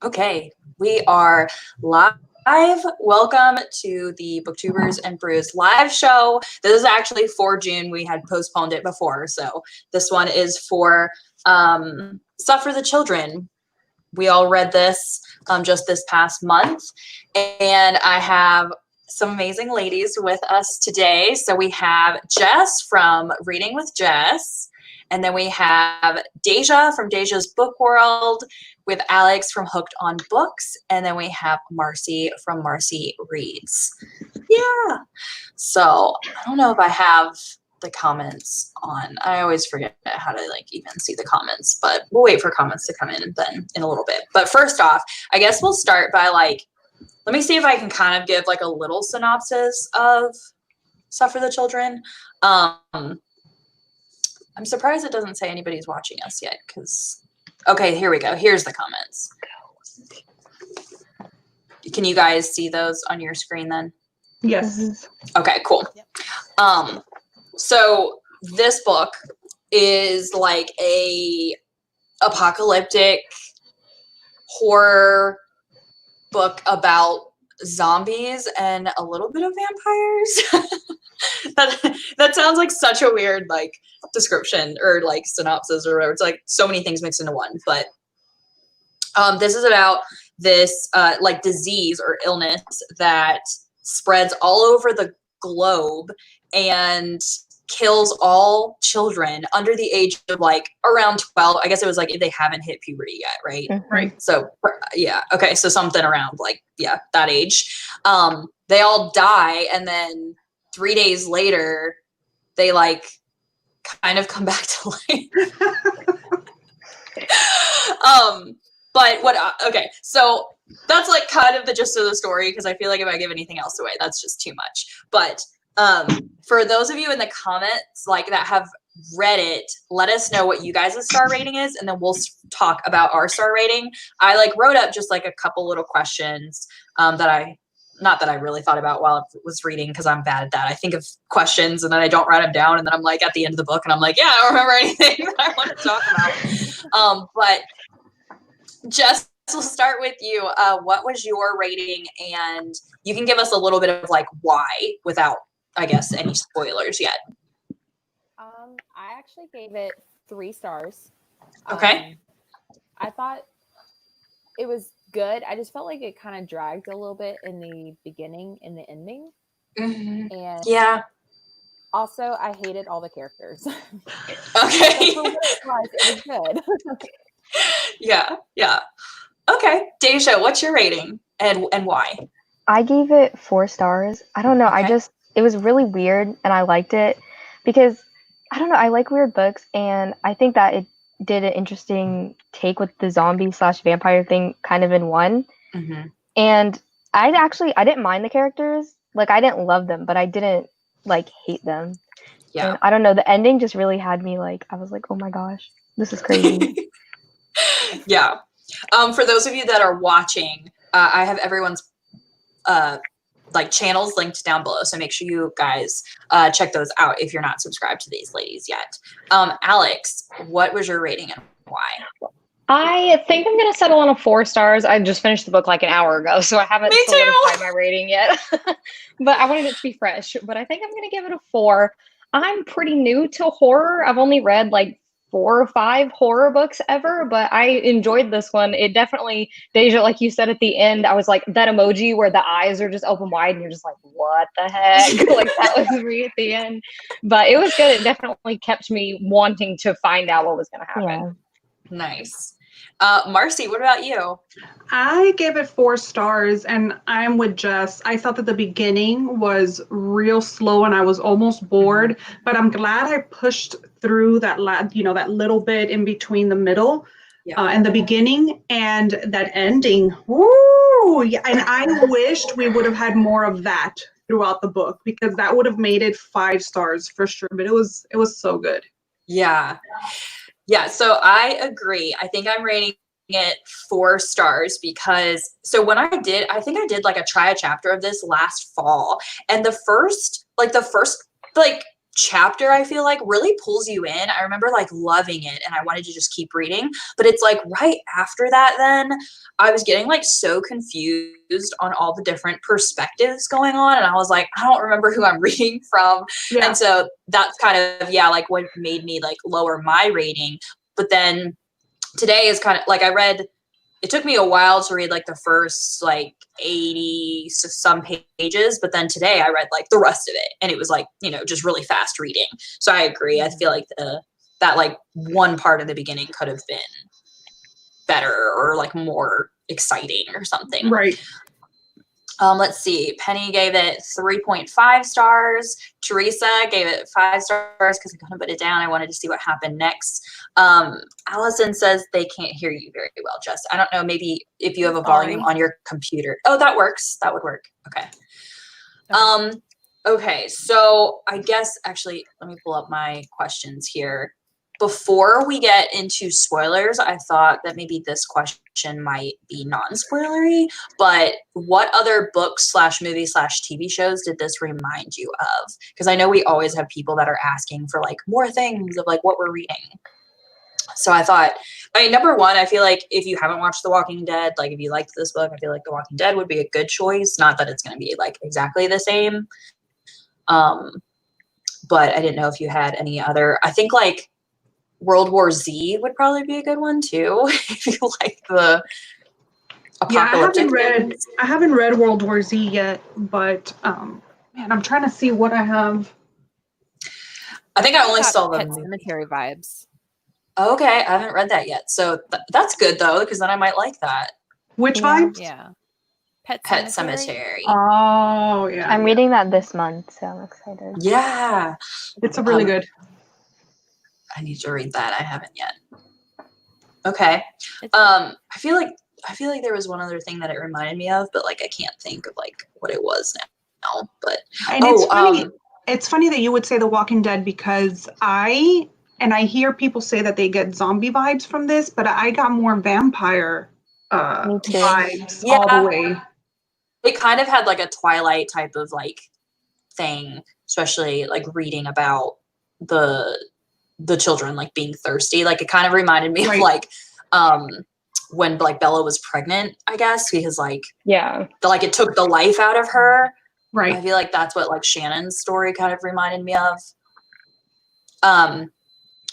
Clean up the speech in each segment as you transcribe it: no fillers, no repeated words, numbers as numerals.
Okay, we are live. Welcome to the Booktubers and Brews live show. This is actually for June. We had postponed it before, so this one is for Stuff for the Children. We all read this just this past month, and I have some amazing ladies with us today. So we have Jess from Reading with Jess, and then we have Deja from Deja's Book World, with Alex from Hooked on Books, and then we have Marcy from Marcy Reads. Yeah. So I don't know if I have the comments on. I always forget how to even see the comments, but we'll wait for comments to come in then in a little bit. But first off, I guess we'll start by let me see if I can kind of give a little synopsis of Stuff for the Children. I'm surprised it doesn't say anybody's watching us yet, because okay, here we go. Here's the comments. Can you guys see those on your screen then? Yes. Okay, cool. Yep. So this book is like a apocalyptic horror book about zombies and a little bit of vampires. that sounds like such a weird description or synopsis or whatever. It's so many things mixed into one. But this is about this disease or illness that spreads all over the globe and kills all children under the age of around 12. I guess it was if they haven't hit puberty yet, right? Mm-hmm. Right. So yeah, okay, so something around that age. They all die, and then 3 days later they kind of come back to life. But okay, so that's kind of the gist of the story, because I feel like if I give anything else away, that's just too much. But for those of you in the comments that have read it, let us know what you guys' star rating is, and then we'll talk about our star rating. I wrote up just a couple little questions not that I really thought about while I was reading, because I'm bad at that. I think of questions and then I don't write them down, and then I'm at the end of the book and I'm yeah, I don't remember anything that I want to talk about. But Jess, we'll start with you. What was your rating? And you can give us a little bit of why, without, I guess, any spoilers yet. I actually gave it 3 stars. Okay. I thought it was good. I just felt like it kind of dragged a little bit in the beginning and the ending. Mm-hmm. And yeah. Also, I hated all the characters. Okay. For what it was good. Yeah. Okay. Deja, what's your rating and why? I gave it 4 stars. I don't know. Okay. It was really weird, and I liked it because, I don't know, I like weird books, and I think that it did an interesting take with the zombie/vampire thing kind of in one. Mm-hmm. And I didn't mind the characters. I didn't love them, but I didn't hate them. Yeah. And I don't know, the ending just really had me I was oh my gosh, this is crazy. Yeah. For those of you that are watching, I have everyone's channels linked down below, so make sure you guys check those out if you're not subscribed to these ladies yet. Alex, what was your rating and why? I think I'm going to settle on a 4 stars. I just finished the book an hour ago, so I haven't solidified my rating yet. But I wanted it to be fresh. But I think I'm going to give it a 4. I'm pretty new to horror. I've only read 4 or 5 horror books ever, but I enjoyed this one. It definitely, Deja, like you said at the end, I was that emoji where the eyes are just open wide and you're just what the heck? That was me at the end. But it was good. It definitely kept me wanting to find out what was going to happen. Yeah. Nice. Marcy, what about you? I gave it 4 stars, and I'm with Jess. I thought that the beginning was real slow and I was almost bored, but I'm glad I pushed through that that little bit in between the middle and the beginning and that ending. Woo! Yeah, and I wished we would have had more of that throughout the book, because that would have made it 5 stars for sure. But it was so good. Yeah. Yeah, so I agree. I think I'm rating it 4 stars because, so when I think I did a try a chapter of this last fall, and the first chapter, I feel like, really pulls you in. I remember like loving it and I wanted to just keep reading, but it's like right after that, then I was getting like so confused on all the different perspectives going on. And I was like, I don't remember who I'm reading from. Yeah. And so that's kind of, yeah, like what made me like lower my rating. But then today is kind of like, it took me a while to read like the first like 80 some pages, but then today I read like the rest of it and it was like, you know, just really fast reading. So I agree. I feel like that like one part in the beginning could have been better or like more exciting or something. Right. Let's see. Penny gave it 3.5 stars. Teresa gave it 5 stars because I couldn't put it down. I wanted to see what happened next. Allison says they can't hear you very well, Jess. I don't know. Maybe if you have a volume on your computer. Oh, that works. That would work. Okay. Okay. So I guess actually, let me pull up my questions here. Before we get into spoilers, I thought that maybe this question might be non-spoilery, but what other books / movies / TV shows did this remind you of? Because I know we always have people that are asking for like more things of like what we're reading. So I thought, I mean, number one, I feel like if you haven't watched The Walking Dead, like if you liked this book, I feel like The Walking Dead would be a good choice. Not that it's going to be like exactly the same. But I didn't know if you had any other, I think like World War Z would probably be a good one too, if you like the apocalyptic. Yeah, I haven't read World War Z yet, but man, I'm trying to see what I have. I think I only saw the Pet Cemetery vibes. Okay, I haven't read that yet, so that's good though, because then I might like that. Which vibes? Yeah, Pet Cemetery. Oh yeah, I'm reading that this month, so I'm excited. Yeah, it's a really good. I need to read that. I haven't yet. Okay. I feel like there was one other thing that it reminded me of, but like I can't think of like what it was now. But and it's funny. It's funny that you would say The Walking Dead because I hear people say that they get zombie vibes from this, but I got more vampire vibes all the way. It kind of had like a Twilight type of like thing, especially like reading about the children like being thirsty. Like it kind of reminded me of like when like Bella was pregnant, I guess, because like like it took the life out of her. Right. I feel like that's what like Shannon's story kind of reminded me of.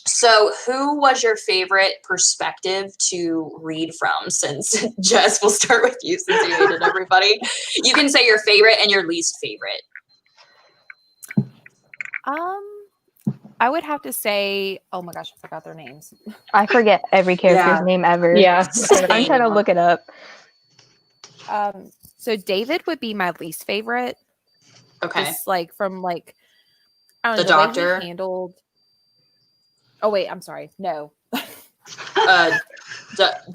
So who was your favorite perspective to read from? Since Jess, we'll start with you since you hated everybody. You can say your favorite and your least favorite. I would have to say, oh my gosh, I forgot their names. I forget every character's name ever. Yeah. I'm trying to look it up. So David would be my least favorite. Okay. Just like from like, I don't know, the doctor way he handled. Oh wait, I'm sorry. No. Doug.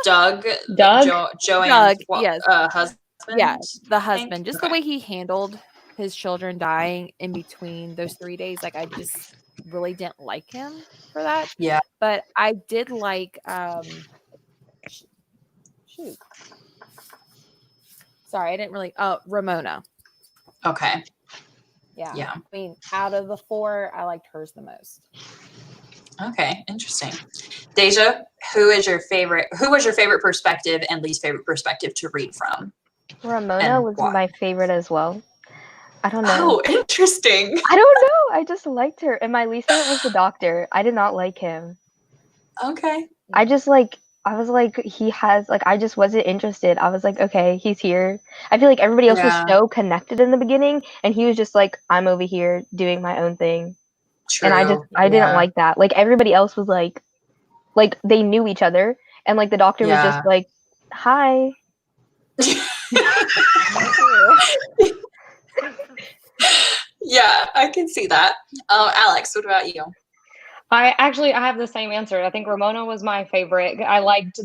Doug. Yes. Husband. Yeah, the husband. Just the way he handled his children dying in between those 3 days, like I just really didn't like him for that. Yeah. But I did like shoot. Sorry, I didn't really Ramona. Okay. Yeah. Yeah. I mean, out of the 4, I liked hers the most. Okay, interesting. Deja, who was your favorite perspective and least favorite perspective to read from? Ramona was my favorite as well. I don't know. Oh, interesting. I don't know. I just liked her. And my least favorite was the doctor. I did not like him. Okay. I was like, he has, like, I just wasn't interested. I was like, okay, he's here. I feel like everybody else was so connected in the beginning, and he was just like, I'm over here doing my own thing. True. And I didn't like that. Like, everybody else was like they knew each other, and like the doctor was just like, hi. Yeah, I can see that. Alex, what about you? I have the same answer. I think Ramona was my favorite. I liked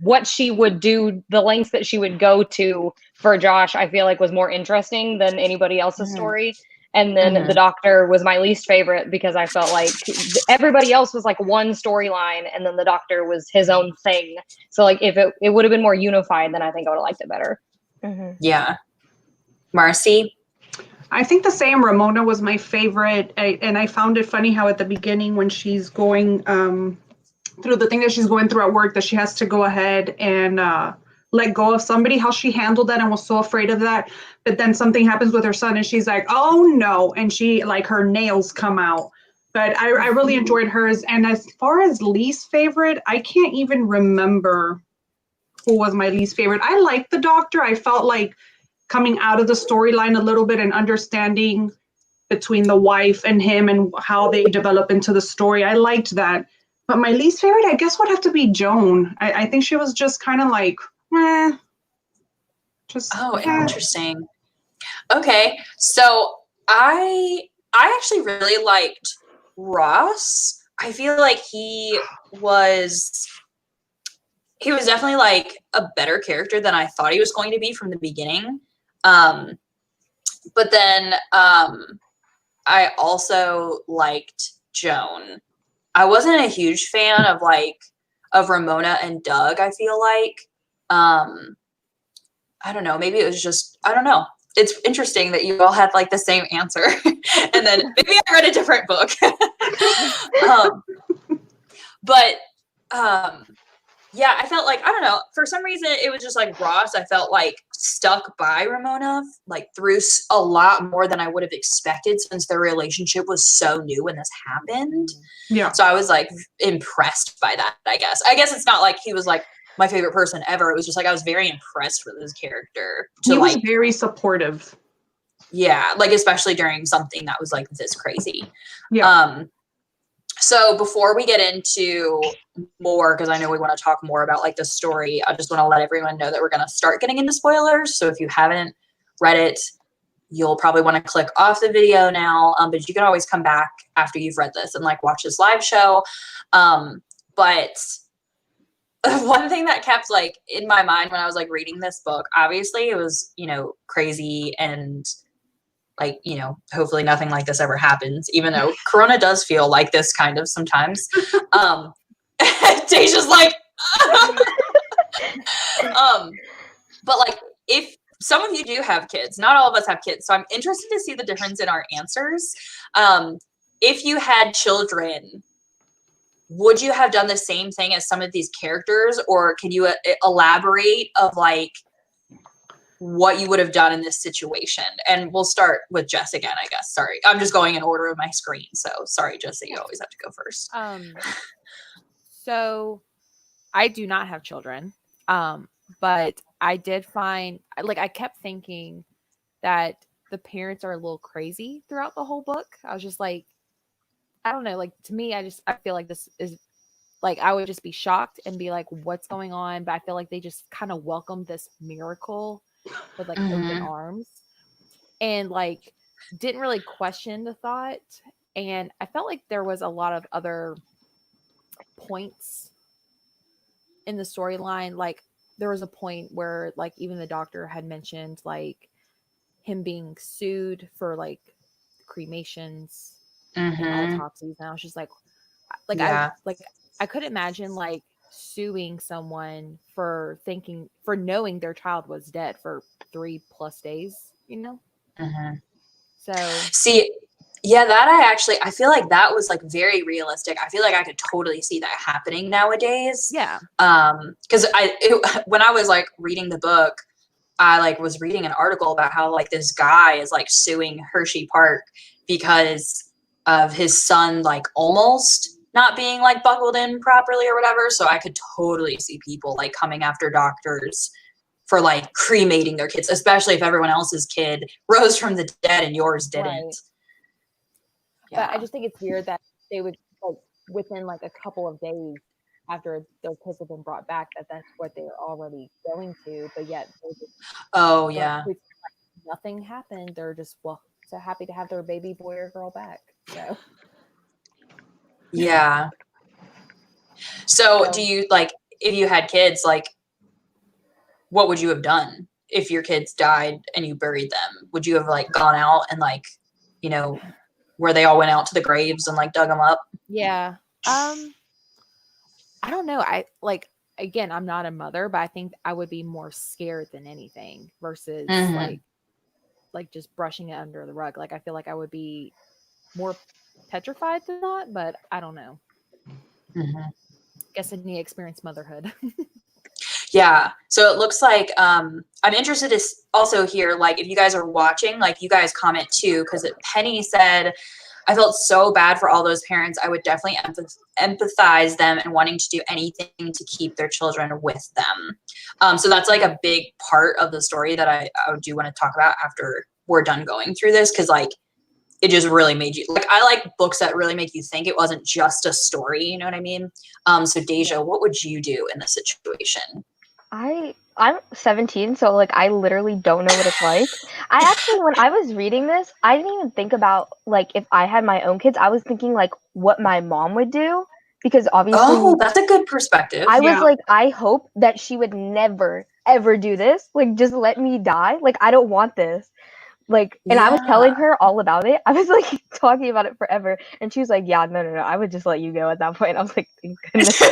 what she would do, the lengths that she would go to for Josh. I feel like was more interesting than anybody else's story. And then the doctor was my least favorite because I felt like everybody else was like one storyline, and then the doctor was his own thing. So like if it would have been more unified, then I think I would have liked it better. Yeah. Marcy? I think the same. Ramona was my favorite. And I found it funny how at the beginning when she's going through the thing that she's going through at work, that she has to go ahead and let go of somebody, how she handled that and was so afraid of that. But then something happens with her son and she's like, oh no. And she, like, her nails come out. But I really enjoyed hers. And as far as least favorite, I can't even remember who was my least favorite. I liked the doctor. I felt like coming out of the storyline a little bit and understanding between the wife and him and how they develop into the story. I liked that. But my least favorite, I guess, would have to be Joan. I think she was just kind of like, interesting. Okay, so I actually really liked Ross. I feel like he was definitely like a better character than I thought he was going to be from the beginning. But then I also liked Joan. I wasn't a huge fan of Ramona and Doug, I feel like. I don't know, maybe it was just, I don't know. It's interesting that you all had like the same answer. And then maybe I read a different book. Yeah, I felt like, I don't know, for some reason it was just like Ross, I felt like stuck by Ramona, like through a lot more than I would have expected since their relationship was so new when this happened. Yeah. So I was like impressed by that, I guess. I guess it's not like he was like my favorite person ever. It was just like I was very impressed with his character. He was very supportive. Yeah, like especially during something that was like this crazy. Yeah. So before we get into more, because I know we want to talk more about like the story, I just want to let everyone know that we're going to start getting into spoilers. So if you haven't read it, you'll probably want to click off the video now. But you can always come back after you've read this and like watch this live show. But one thing that kept like in my mind when I was like reading this book, obviously it was, crazy and like, hopefully nothing like this ever happens, even though Corona does feel like this kind of sometimes. Deja's like, but like if some of you do have kids, not all of us have kids. So I'm interested to see the difference in our answers. If you had children, would you have done the same thing as some of these characters, or can you elaborate of like what you would have done in this situation? And we'll start with Jess again, I guess. Sorry. I'm just going in order of my screen. So sorry, Jess, that you always have to go first. So I do not have children. But I did find, like, I kept thinking that the parents are a little crazy throughout the whole book. I was just like, I don't know. Like, to me, I feel like this is like, I would just be shocked and be like, what's going on? But I feel like they just kind of welcomed this miracle with like open arms and like didn't really question the thought. And I felt like there was a lot of other points in the storyline. Like there was a point where like even the doctor had mentioned like him being sued for like cremations and autopsies. And I was just like yeah. I couldn't imagine like suing someone for knowing their child was dead for 3+ days, So see, yeah, that I feel like that was like very realistic. I feel like I could totally see that happening nowadays. Yeah. Because when I was like reading the book, I like was reading an article about how like this guy is like suing Hershey Park because of his son like almost not being like buckled in properly or whatever. So I could totally see people like coming after doctors for like cremating their kids, especially if everyone else's kid rose from the dead and yours didn't. Right. Yeah. But I just think it's weird that they would like within like a couple of days after their kids have been brought back, that's what they're already going to, but yet nothing happened. They're just so happy to have their baby boy or girl back. So yeah. So do you like, if you had kids, like what would you have done if your kids died and you buried them? Would you have like gone out and like, where they all went out to the graves and like dug them up? Yeah. I don't know. I like, again, I'm not a mother, but I think I would be more scared than anything versus like like just brushing it under the rug. Like I feel like I would be more petrified than that, but I don't know. Guess I need to experience motherhood. Yeah. So it looks like I'm interested to also hear, like, if you guys are watching, like, you guys comment too, because Penny said, I felt so bad for all those parents. I would definitely empathize them and wanting to do anything to keep their children with them. So that's like a big part of the story that I do want to talk about after we're done going through this, because like it just really made you, like, I like books that really make you think. It wasn't just a story, you know what I mean? So Deja, what would you do in this situation? I'm 17, so like I literally don't know what it's like. I actually, when I was reading this, I didn't even think about like if I had my own kids. I was thinking like what my mom would do, because obviously that's a good perspective. I was like, I hope that she would never ever do this. Like, just let me die. Like, I don't want this. Like, and I was telling her all about it. I was like talking about it forever, and she was like, "Yeah, no, I would just let you go at that point." I was like, "Thank goodness."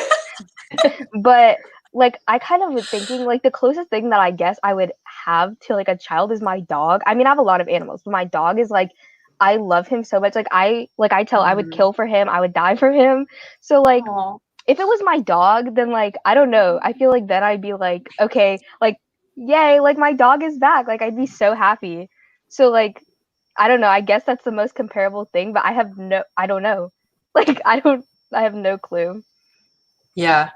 But like, I kind of was thinking like the closest thing that I guess I would have to like a child is my dog. I mean, I have a lot of animals, but my dog is like, I love him so much. Like I would kill for him. I would die for him. So like, if it was my dog, then like, I don't know. I feel like then I'd be like, okay, like, yay, like my dog is back. Like I'd be so happy. So like, I don't know. I guess that's the most comparable thing, but I don't know. Like I have no clue. Yeah.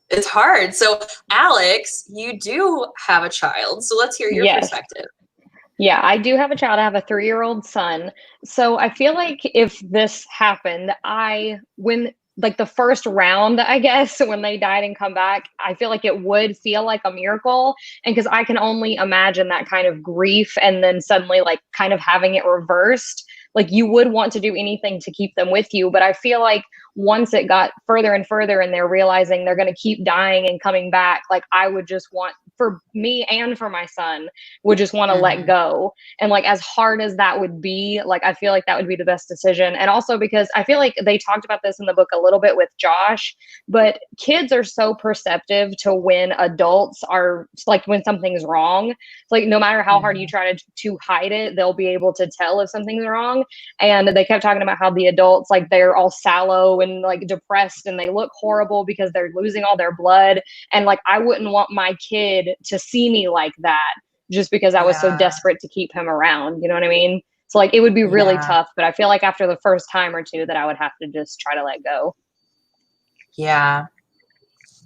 It's hard. So, Alex, you do have a child. So let's hear your perspective. Yeah, I do have a child. I have a 3-year-old son. So I feel like if this happened, when like the first round, I guess, when they died and come back, I feel like it would feel like a miracle. And because I can only imagine that kind of grief and then suddenly like kind of having it reversed, like you would want to do anything to keep them with you. But I feel like once it got further and further and they're realizing they're going to keep dying and coming back, like I would just want, for me and for my son, would just want to let go. And like as hard as that would be, like I feel like that would be the best decision. And also because I feel like they talked about this in the book a little bit with Josh, but kids are so perceptive to when adults are like when something's wrong. Like no matter how hard you try to hide it, they'll be able to tell if something's wrong. And they kept talking about how the adults, like they're all sallow and like depressed and they look horrible because they're losing all their blood. And like I wouldn't want my kid to see me like that just because I was so desperate to keep him around. You know what I mean? So like it would be really tough, but I feel like after the first time or two that I would have to just try to let go. Yeah.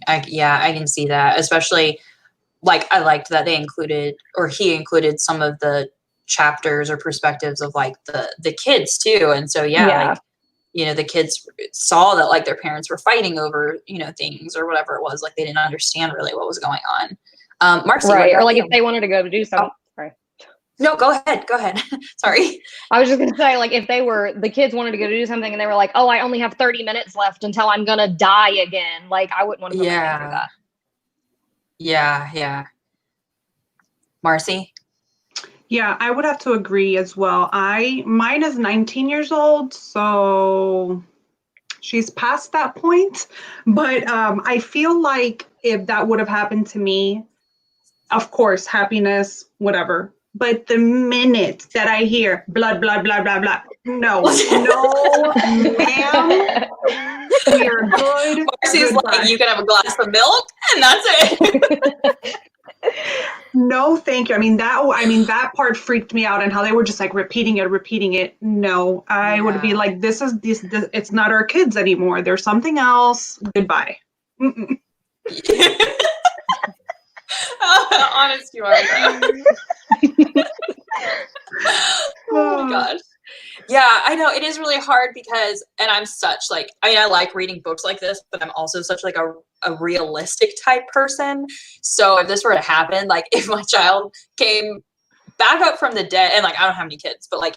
I can see that. Especially like I liked that they included, or he included, some of the chapters or perspectives of like the kids too. And so like, you know, the kids saw that like their parents were fighting over, you know, things or whatever it was. Like they didn't understand really what was going on. Marcy, right. Or like if they wanted to go to do something. Sorry. No, go ahead. Sorry. I was just going to say, like, if the kids wanted to go to do something and they were like, oh, I only have 30 minutes left until I'm going to die again. Like, I wouldn't want to put my kid through that. Yeah. Marcy? Yeah, I would have to agree as well. Mine is 19 years old, so she's past that point. But I feel like if that would have happened to me, of course, happiness, whatever. But the minute that I hear blood, blah, blah, blah, blah, no, ma'am, you're good. Marcy's like, you can have a glass of milk, and that's it. No, thank you. I mean, that part freaked me out, and how they were just like repeating it. No, I would be like, this, it's not our kids anymore. There's something else. Goodbye. Honest you are. Oh my gosh. Yeah, I know it is really hard because, and I'm such like, I mean, I like reading books like this, but I'm also such like a realistic type person. So if this were to happen, like if my child came back up from the dead, and like I don't have any kids, but like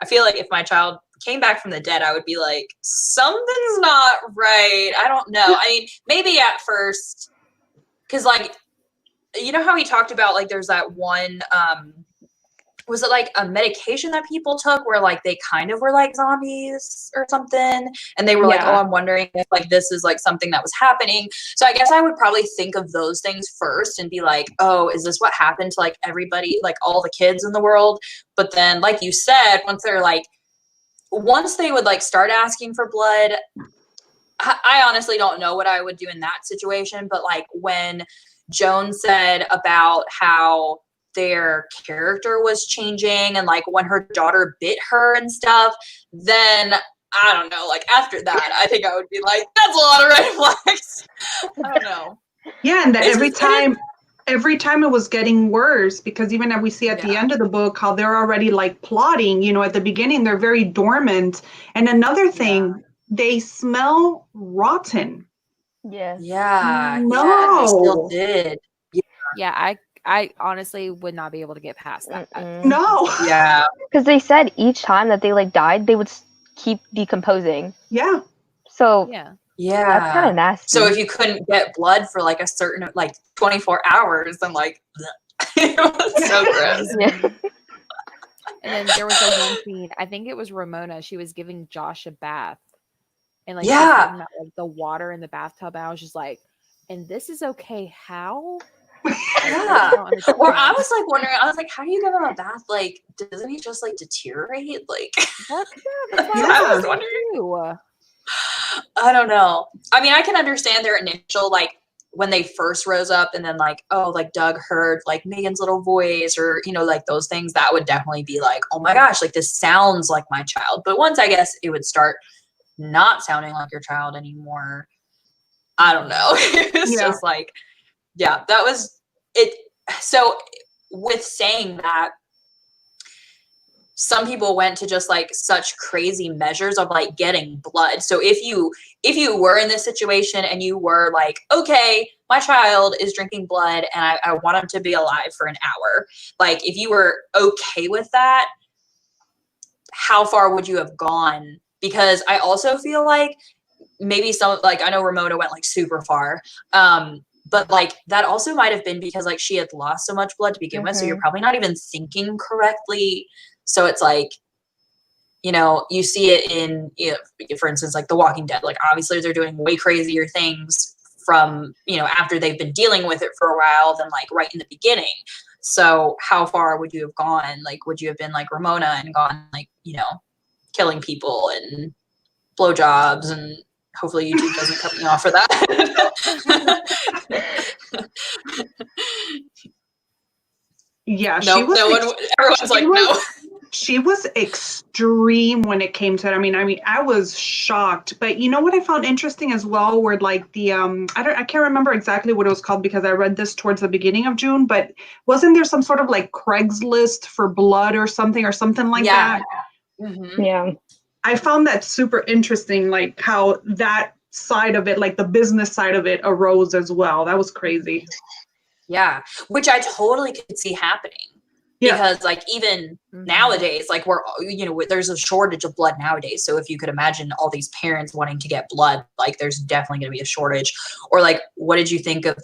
I feel like if my child came back from the dead, I would be like, something's not right. I don't know. I mean, maybe at first, because like, you know how he talked about like there's that one was it like a medication that people took where like they kind of were like zombies or something? And they were like, oh, I'm wondering if like this is like something that was happening. So I guess I would probably think of those things first and be like, oh, is this what happened to like everybody, like all the kids in the world? But then, like you said, once they would like start asking for blood, I honestly don't know what I would do in that situation. But like when Joan said about how their character was changing and like when her daughter bit her and stuff, then I don't know, like after that, I think I would be like, that's a lot of red flags. I don't know. Yeah, and every time it was getting worse, because even as we see at the end of the book, how they're already like plotting, you know, at the beginning, they're very dormant. And another thing, they smell rotten. Yes. Yeah. No. Yeah, they still did. Yeah, I honestly would not be able to get past that. No. Yeah. Because they said each time that they like died, they would keep decomposing. Yeah. So Yeah. that's kind of nasty. So if you couldn't get blood for like a certain like 24 hours, then like it was so gross. Yeah. And then there was a one scene, I think it was Ramona, she was giving Josh a bath. And like, Yeah. about, like the water in the bathtub, and I was just like, and this is okay, how? Yeah. Or I was like wondering, I was like, how do you give him a bath? Like, doesn't he just like deteriorate? Like, that's what I was wondering. I don't know. I mean, I can understand their initial, like, when they first rose up and then like, oh, like Doug heard like Megan's little voice or, you know, like those things, that would definitely be like, oh my gosh, like this sounds like my child. But once I guess it would start not sounding like your child anymore, I don't know. It's just like, yeah, that was it. So with saying that, some people went to just like such crazy measures of like getting blood. So if you were in this situation and you were like, okay, my child is drinking blood and I want him to be alive for an hour. Like if you were okay with that, how far would you have gone? Because I also feel like maybe some, like I know Ramona went like super far. But like that also might have been because like she had lost so much blood to begin with. So you're probably not even thinking correctly. So it's like, you know, you see it in, you know, for instance, like The Walking Dead, like obviously they're doing way crazier things from, you know, after they've been dealing with it for a while than like right in the beginning. So how far would you have gone? Like, would you have been like Ramona and gone like, you know, killing people and blowjobs, and hopefully YouTube doesn't cut me off for that. Yeah, everyone's like, no. She was extreme when it came to it. I mean, I was shocked. But you know what I found interesting as well, where like the I can't remember exactly what it was called because I read this towards the beginning of June, but wasn't there some sort of like Craigslist for blood or something like that? Mm-hmm. Yeah. I found that super interesting, like how that side of it, like the business side of it, arose as well. That was crazy. Yeah, which I totally could see happening. Yeah. Because like even nowadays, like we're, you know, there's a shortage of blood nowadays. So if you could imagine all these parents wanting to get blood, like there's definitely going to be a shortage. Or like, what did you think of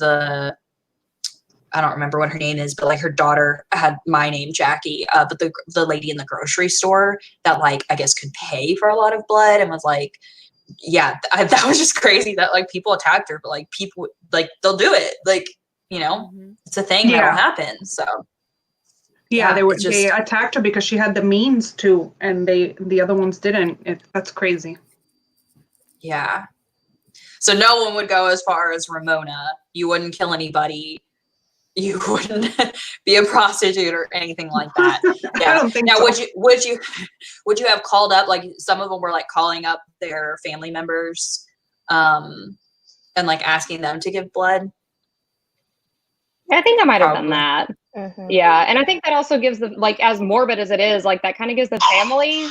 I don't remember what her name is, but like her daughter had my name, Jackie, but the lady in the grocery store that like, I guess could pay for a lot of blood and was like, yeah, that was just crazy that like people attacked her, but like people, like they'll do it. Like, you know, it's a thing that'll happen. So. Yeah, they attacked her because she had the means to, and the other ones didn't. That's crazy. Yeah. So no one would go as far as Ramona. You wouldn't kill anybody. You wouldn't be a prostitute or anything like that. Yeah. I don't think now, so. would you have called up, like some of them were like calling up their family members, and like asking them to give blood? I think I might have done that. Mm-hmm. Yeah, and I think that also gives the, like, as morbid as it is, like that kind of gives the family,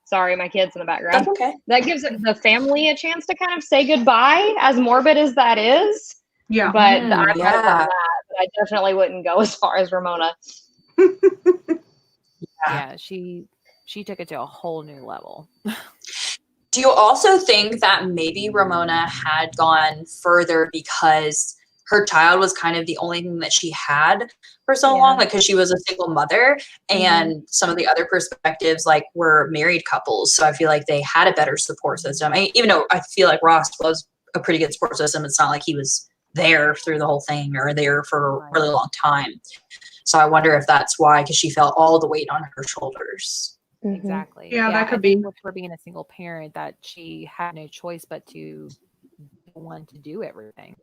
sorry, my kids in the background. That's okay. That gives the family a chance to kind of say goodbye, as morbid as that is. Yeah. But I might have done that, but I definitely wouldn't go as far as Ramona. Yeah, she took it to a whole new level. Do you also think that maybe Ramona had gone further because her child was kind of the only thing that she had for so long, like, because she was a single mother, and some of the other perspectives, like, were married couples. So I feel like they had a better support system. Even though I feel like Ross was a pretty good support system, it's not like he was there through the whole thing or there for a really long time. So I wonder if that's why, because she felt all the weight on her shoulders. Exactly. Yeah, that could be. With her being a single parent, that she had no choice but to want to do everything.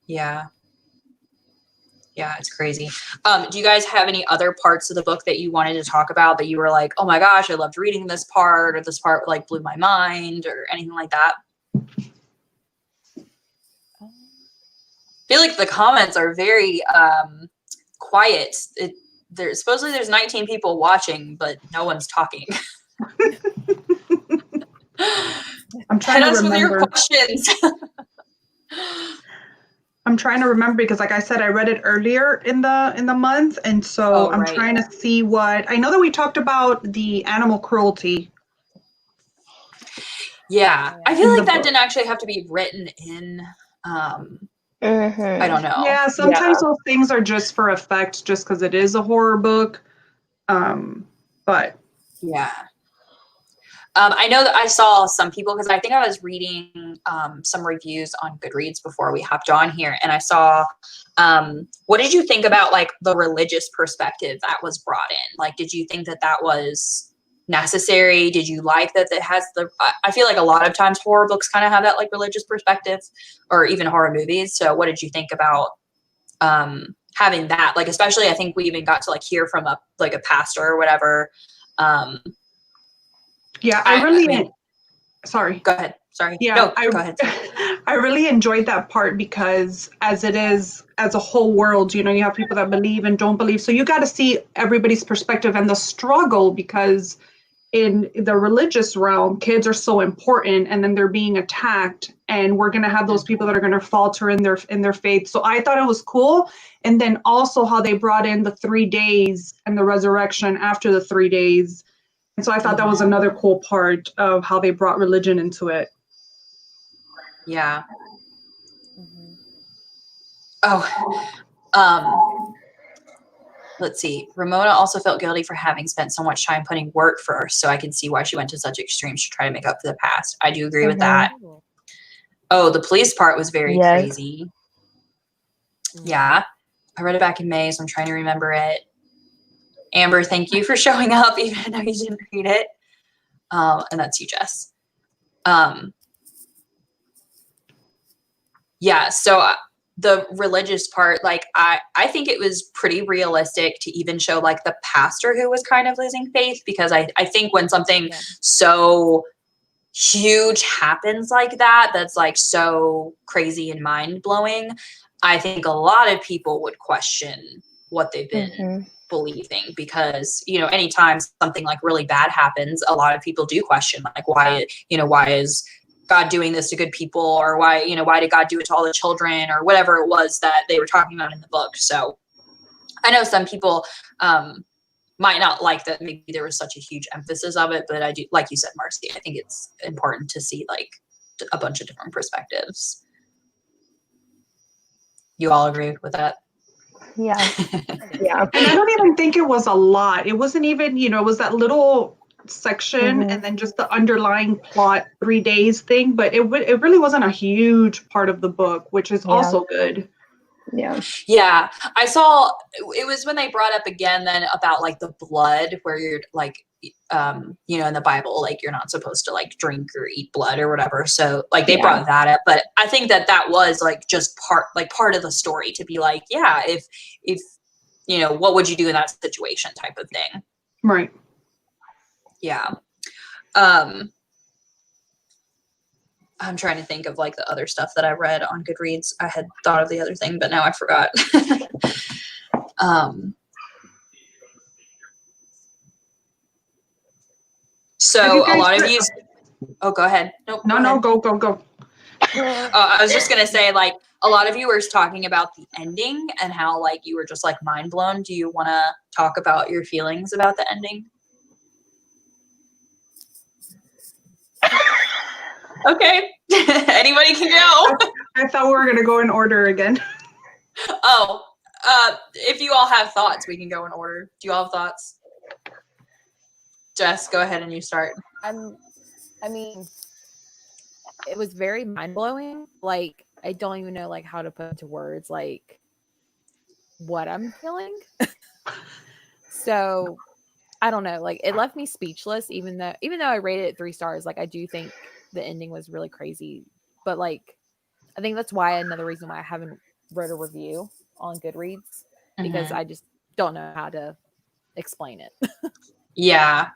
Yeah. Yeah, it's crazy. Do you guys have any other parts of the book that you wanted to talk about that you were like, oh my gosh, I loved reading this part, or this part like blew my mind, or anything like that? I feel like the comments are very quiet. Supposedly there's 19 people watching, but no one's talking. I'm trying to remember. With your questions. I'm trying to remember because, like I said, I read it earlier in the month, and so I'm trying to see what I know that we talked about the animal cruelty. Yeah, I feel like that didn't actually have to be written in. I don't know. Yeah, sometimes those things are just for effect, just because it is a horror book. But yeah. I know that I saw some people, because I think I was reading some reviews on Goodreads before we hopped on here, and I saw, what did you think about like the religious perspective that was brought in? Like, did you think that was necessary? Did you like that it has I feel like a lot of times horror books kind of have that like religious perspective, or even horror movies. So what did you think about having that? Like, especially I think we even got to like hear from a pastor or whatever. Yeah, sorry. Go ahead. Sorry. Yeah, no, go ahead. I really enjoyed that part because as it is, as a whole world, you have people that believe and don't believe. So you got to see everybody's perspective and the struggle, because in the religious realm, kids are so important, and then they're being attacked, and we're going to have those people that are going to falter in their faith. So I thought it was cool. And then also how they brought in the 3 days and the resurrection after the 3 days. And so I thought that was another cool part of how they brought religion into it. Yeah. Let's see. Ramona also felt guilty for having spent so much time putting work first, so I can see why she went to such extremes to try to make up for the past. I do agree with that. Oh, the police part was very crazy. Yeah. I read it back in May, so I'm trying to remember it. Amber, thank you for showing up, even though you didn't read it. And that's you, Jess. Yeah, so the religious part, like, I think it was pretty realistic to even show, like, the pastor who was kind of losing faith, because I think when something so huge happens like that, that's, like, so crazy and mind-blowing, I think a lot of people would question what they've been believing, because anytime something like really bad happens, a lot of people do question, like, why is God doing this to good people, or why did God do it to all the children, or whatever it was that they were talking about in the book. So I know some people might not like that maybe there was such a huge emphasis of it, but I do, like you said, Marcy, I think it's important to see like a bunch of different perspectives. You all agree with that? Yeah. Yeah. And I don't even think it was a lot. It wasn't even, it was that little section and then just the underlying plot 3 days thing, but it really wasn't a huge part of the book, which is also good. Yeah. I saw it was when they brought up again then about like the blood, where you're like in the Bible, like you're not supposed to like drink or eat blood or whatever. So like they brought that up, but I think that was like just part of the story, to be like, yeah, if what would you do in that situation type of thing. Right. Yeah. I'm trying to think of like the other stuff that I read on Goodreads. I had thought of the other thing, but now I forgot. So a lot of you. Oh, go ahead. Nope, no, go. I was just gonna say, like, a lot of you were talking about the ending and how like you were just like mind blown. Do you want to talk about your feelings about the ending? Okay. Anybody can go. I thought we were gonna go in order again. Oh, if you all have thoughts, we can go in order. Do you all have thoughts? Jess, go ahead and you start. I mean, it was very mind-blowing. Like, I don't even know like how to put into words like what I'm feeling. So I don't know. Like, it left me speechless, even though I rated it 3 stars. Like, I do think the ending was really crazy. But like, I think that's why another reason why I haven't wrote a review on Goodreads, because I just don't know how to explain it. Yeah.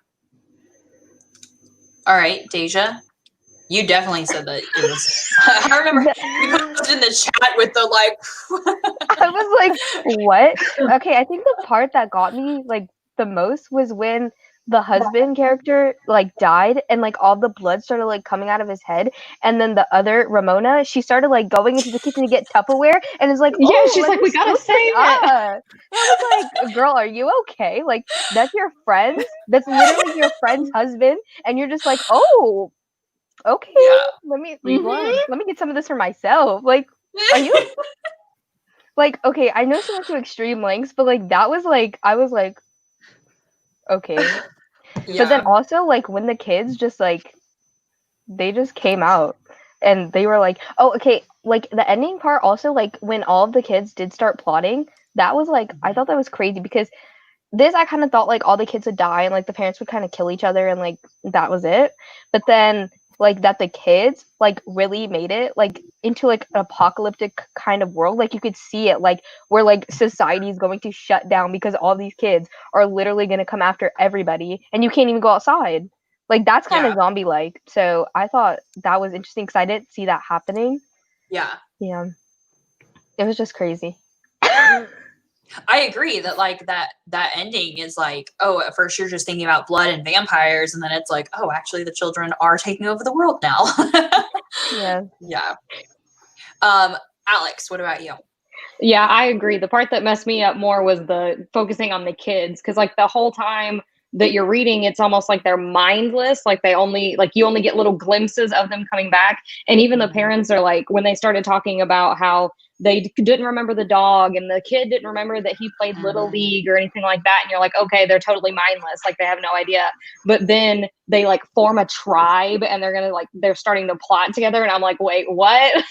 All right, Deja. You definitely said that it was. I remember you posted in the chat with the like. I was like, what? Okay, I think the part that got me like the most was when the husband character like died and like all the blood started like coming out of his head, and then the other Ramona, she started like going into the kitchen to get Tupperware and is like, yeah, she's like, we gotta save it. I was like, girl, are you okay? Like, that's your friend. That's literally your friend's husband, and you're just like, oh, okay. Yeah. Let me get some of this for myself. Like, are you? Like, okay, I know she went to extreme lengths, but like that was like, I was like, okay. Yeah. But then also like when the kids just like, they just came out and they were like, oh, okay, like the ending part also, like when all of the kids did start plotting, that was like, I thought that was crazy because this, I kind of thought like all the kids would die and like the parents would kind of kill each other and like that was it. But then like that the kids like really made it like into like an apocalyptic kind of world. Like you could see it like where like society is going to shut down because all these kids are literally going to come after everybody and you can't even go outside. Like that's kind of zombie like. So I thought that was interesting because I didn't see that happening. Yeah. Yeah. It was just crazy. I agree that like that ending is like, oh, at first you're just thinking about blood and vampires, and then it's like, oh, actually the children are taking over the world now. Yeah. Yeah. Alex, what about you? Yeah, I agree. The part that messed me up more was the focusing on the kids, because like the whole time that you're reading, it's almost like they're mindless. Like they only like you only get little glimpses of them coming back, and even the parents are like, when they started talking about how they didn't remember the dog and the kid didn't remember that he played Little League or anything like that, and you're like, okay, they're totally mindless, like they have no idea. But then they like form a tribe and they're starting to plot together, and I'm like, wait, what?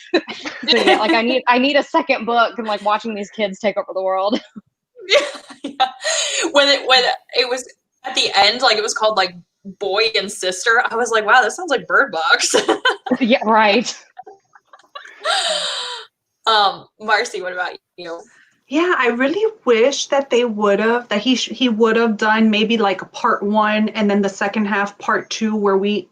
So yeah, like I need a second book and like watching these kids take over the world. Yeah. When it was at the end, like it was called like Boy and Sister, I was like, wow, this sounds like Bird Box. Yeah, right. Marcy, what about you? Yeah, I really wish that they would have, that he would have done maybe like a part 1 and then the second half part 2 where we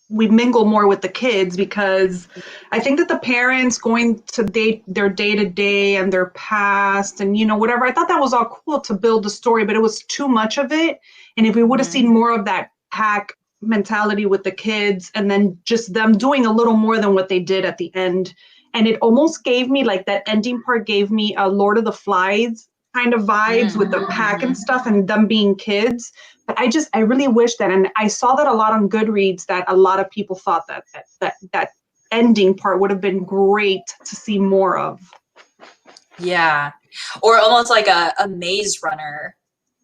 mingle more with the kids, because I think that the parents going to their day to day and their past and whatever, I thought that was all cool to build the story, but it was too much of it. And if we would have seen more of that pack mentality with the kids and then just them doing a little more than what they did at the end. And it almost gave me like that ending part gave me a Lord of the Flies kind of vibes with the pack and stuff and them being kids. But I really wish that, and I saw that a lot on Goodreads, that a lot of people thought that ending part would have been great to see more of. Yeah. Or almost like a Maze Runner.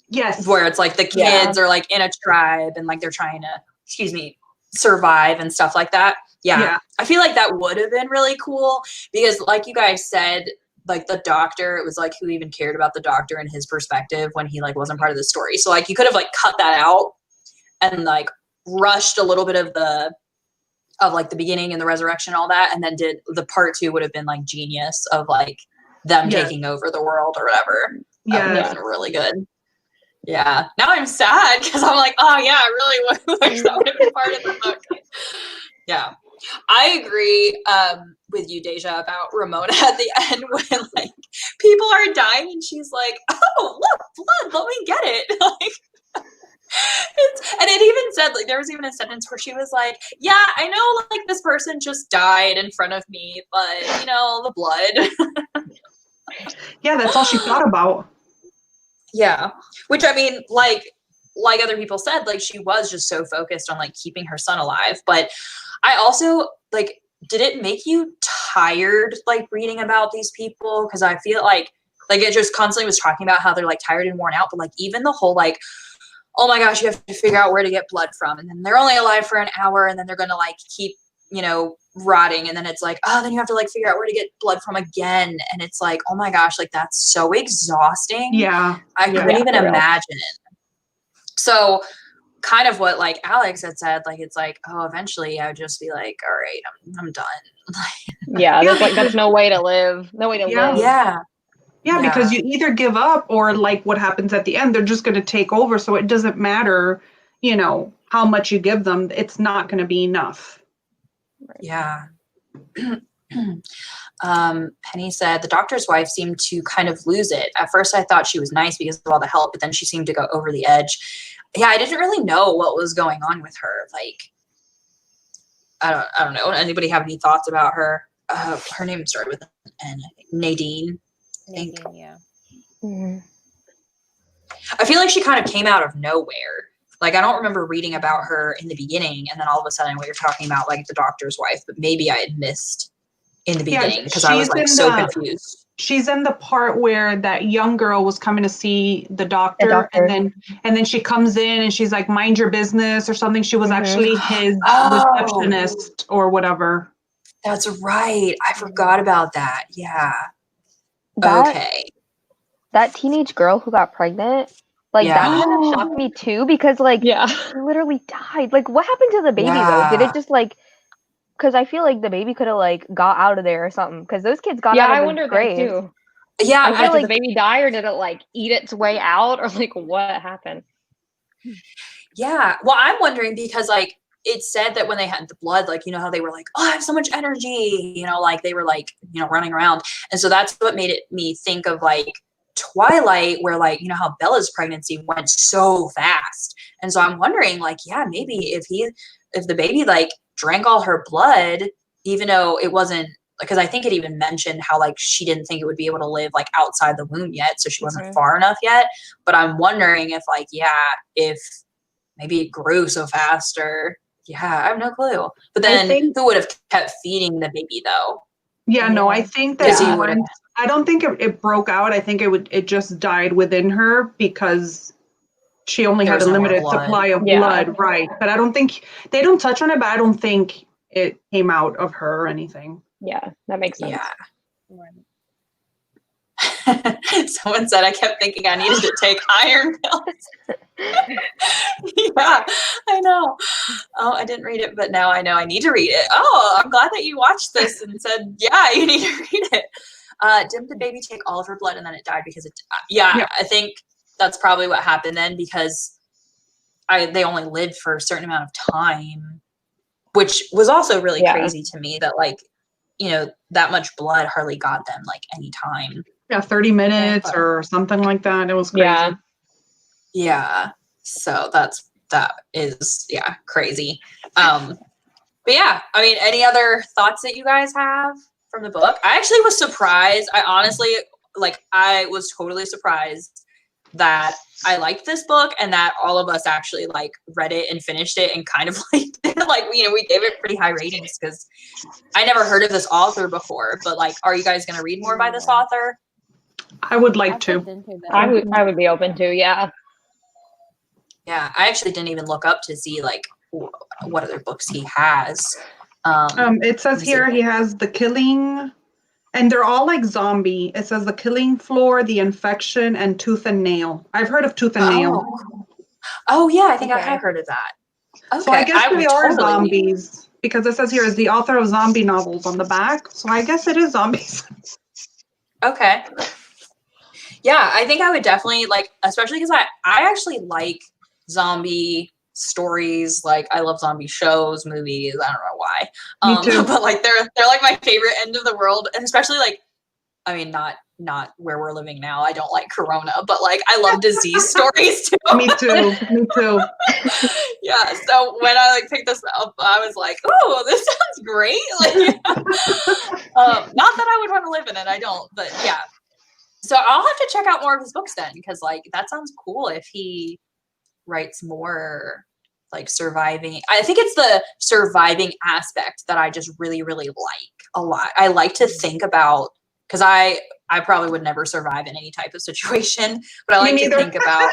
Yes. Where it's like the kids are like in a tribe and like they're trying to, survive and stuff like that. Yeah. I feel like that would have been really cool because like you guys said, like the doctor, it was like who even cared about the doctor and his perspective when he like wasn't part of the story. So like you could have like cut that out and like rushed a little bit of the beginning and the resurrection and all that, and then did the part 2 would have been like genius of like them taking over the world or whatever. That would have been really good. Yeah. Now I'm sad because I'm like, oh yeah, I really wish that would have been part of the book. Yeah. I agree with you, Deja, about Ramona at the end when like people are dying and she's like, oh, look, blood, let me get it. Like, and it even said, like, there was even a sentence where she was like, yeah, I know, like, this person just died in front of me, but, the blood. Yeah, that's all she thought about. Yeah. Which, I mean, like other people said, like, she was just so focused on, like, keeping her son alive. But I also like, did it make you tired, like reading about these people? Because I feel like it just constantly was talking about how they're like tired and worn out, but like even the whole like, oh my gosh, you have to figure out where to get blood from, and then they're only alive for an hour, and then they're gonna like keep, you know, rotting, and then it's like, oh, then you have to like figure out where to get blood from again, and it's like, oh my gosh, like that's so exhausting. Yeah, I couldn't even imagine. So kind of what like Alex had said, like it's like, oh, eventually I would just be like, all right, I'm done. Yeah, that's no way to live. No way to live. Yeah, because you either give up or like what happens at the end, they're just going to take over. So it doesn't matter, you know, how much you give them. It's not going to be enough. Yeah. Penny said the doctor's wife seemed to kind of lose it. At first I thought she was nice because of all the help, but then she seemed to go over the edge. Yeah, I didn't really know what was going on with her. Like, I don't know. Anybody have any thoughts about her? Her name started with an N, I think. Nadine. Yeah. Mm-hmm. I feel like she kind of came out of nowhere. Like, I don't remember reading about her in the beginning, and then all of a sudden, what you're talking about, like the doctor's wife, but maybe I had missed in the beginning because I was like so confused. She's in the part where that young girl was coming to see the doctor. And then she comes in and she's like, mind your business or something. She was actually his receptionist or whatever. That's right. I forgot about that. Yeah. Okay. That teenage girl who got pregnant, like that kind of shocked me too, because like she literally died. Like, what happened to the baby though? Did it just like, because I feel like the baby could have like got out of there or something, because those kids got out of the grave. That too. Yeah, I feel like, did the baby die, or did it like eat its way out, or like what happened? Yeah. Well, I'm wondering because like it said that when they had the blood, like, you know, how they were like, oh, I have so much energy, you know, like they were like, you know, running around. And so that's what made me think of like Twilight, where like, you know, how Bella's pregnancy went so fast. And so I'm wondering like, yeah, maybe if the baby like drank all her blood, even though it wasn't, because I think it even mentioned how like she didn't think it would be able to live like outside the womb yet, so she wasn't far enough yet. But I'm wondering if like, if maybe it grew so fast, or I have no clue. But then who would have kept feeding the baby though? Yeah, no, I think that I don't think it broke out. I think it just died within her because she only had a limited supply of blood, right? But I don't think they don't touch on it, but I don't think it came out of her or anything. Yeah, that makes sense. Yeah. Someone said I kept thinking I needed to take iron pills. Yeah, I know. Oh, I didn't read it, but now I know I need to read it. Oh, I'm glad that you watched this and said, yeah, you need to read it. Didn't the baby take all of her blood and then it died because it? Yeah, I think that's probably what happened then, because they only lived for a certain amount of time, which was also really crazy to me that like, you know, that much blood hardly got them like any time. Yeah, 30 minutes or something like that. It was crazy. Yeah. So that is crazy. But yeah, I mean, any other thoughts that you guys have from the book? I actually was surprised. I was totally surprised that I liked this book and that all of us actually like read it and finished it and kind of liked it. Like, you know, we gave it pretty high ratings because I never heard of this author before. But like, are you guys going to read more by this author? I would like to. I would be open to, yeah. Yeah, I actually didn't even look up to see like what other books he has. It says here he has The Killing, and they're all like zombie. It says The Killing Floor, The Infection, and Tooth and Nail. I've heard of Tooth and Nail. Oh yeah, I think I have heard of that. Okay, so I guess they are zombies because it says here is the author of zombie novels on the back. So I guess it is zombies. Okay. Yeah, I think I would definitely like, especially because I actually like zombie stories. Like, I love zombie shows, movies. I don't know why. Me too. But like, they're like my favorite end of the world, and especially like, I mean, not where we're living now. I don't like Corona, but like, I love disease stories too. Me too. Yeah. So when I like picked this up, I was like, oh, this sounds great. Like, not that I would want to live in it. I don't, but yeah. So I'll have to check out more of his books then, because like that sounds cool if he writes more like surviving. I think it's the surviving aspect that I just really, really like a lot. I like to think about, because I probably would never survive in any type of situation, but I like to think about,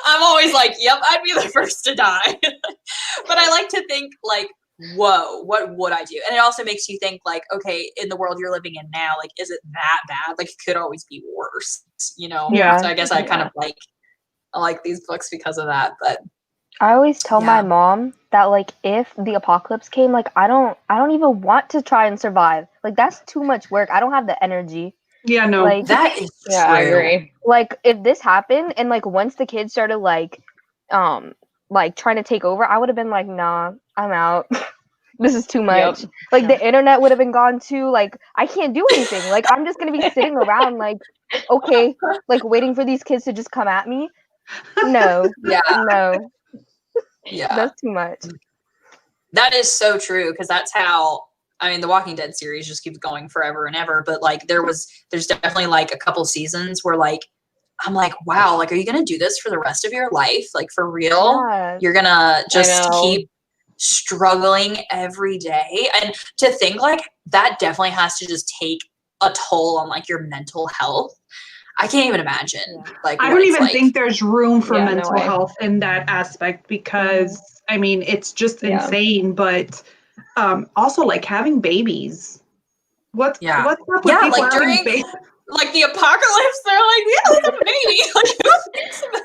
I'm always like, yep, I'd be the first to die. But I like to think like, whoa, what would I do? And it also makes you think like, okay, in the world you're living in now, like, is it that bad? Like, it could always be worse, you know? Yeah. So I guess I kind of like, I like these books because of that. But I always tell my mom that like if the apocalypse came, like I don't even want to try and survive. Like that's too much work. I don't have the energy. Yeah, no. Like that is true. I agree. Like if this happened and like once the kids started like trying to take over, I would have been like, nah, I'm out. This is too much. Yep. Like the internet would have been gone too. Like I can't do anything. Like I'm just gonna be sitting around like, okay, like waiting for these kids to just come at me. No. No. Yeah. That's too much. That is so true, because that's how, I mean, the Walking Dead series just keeps going forever and ever, but like there's definitely like a couple seasons where like I'm like, wow, like, are you gonna do this for the rest of your life? Like, for real? Yeah. You're gonna just keep struggling every day? And to think like that definitely has to just take a toll on like your mental health. I can't even imagine. Like, I don't even think there's room for mental way. health in that aspect, because I mean, it's just insane. But also like having babies. What's up with people like having during babies? like the apocalypse, they're like, yeah, let's have a baby. Like, who thinks about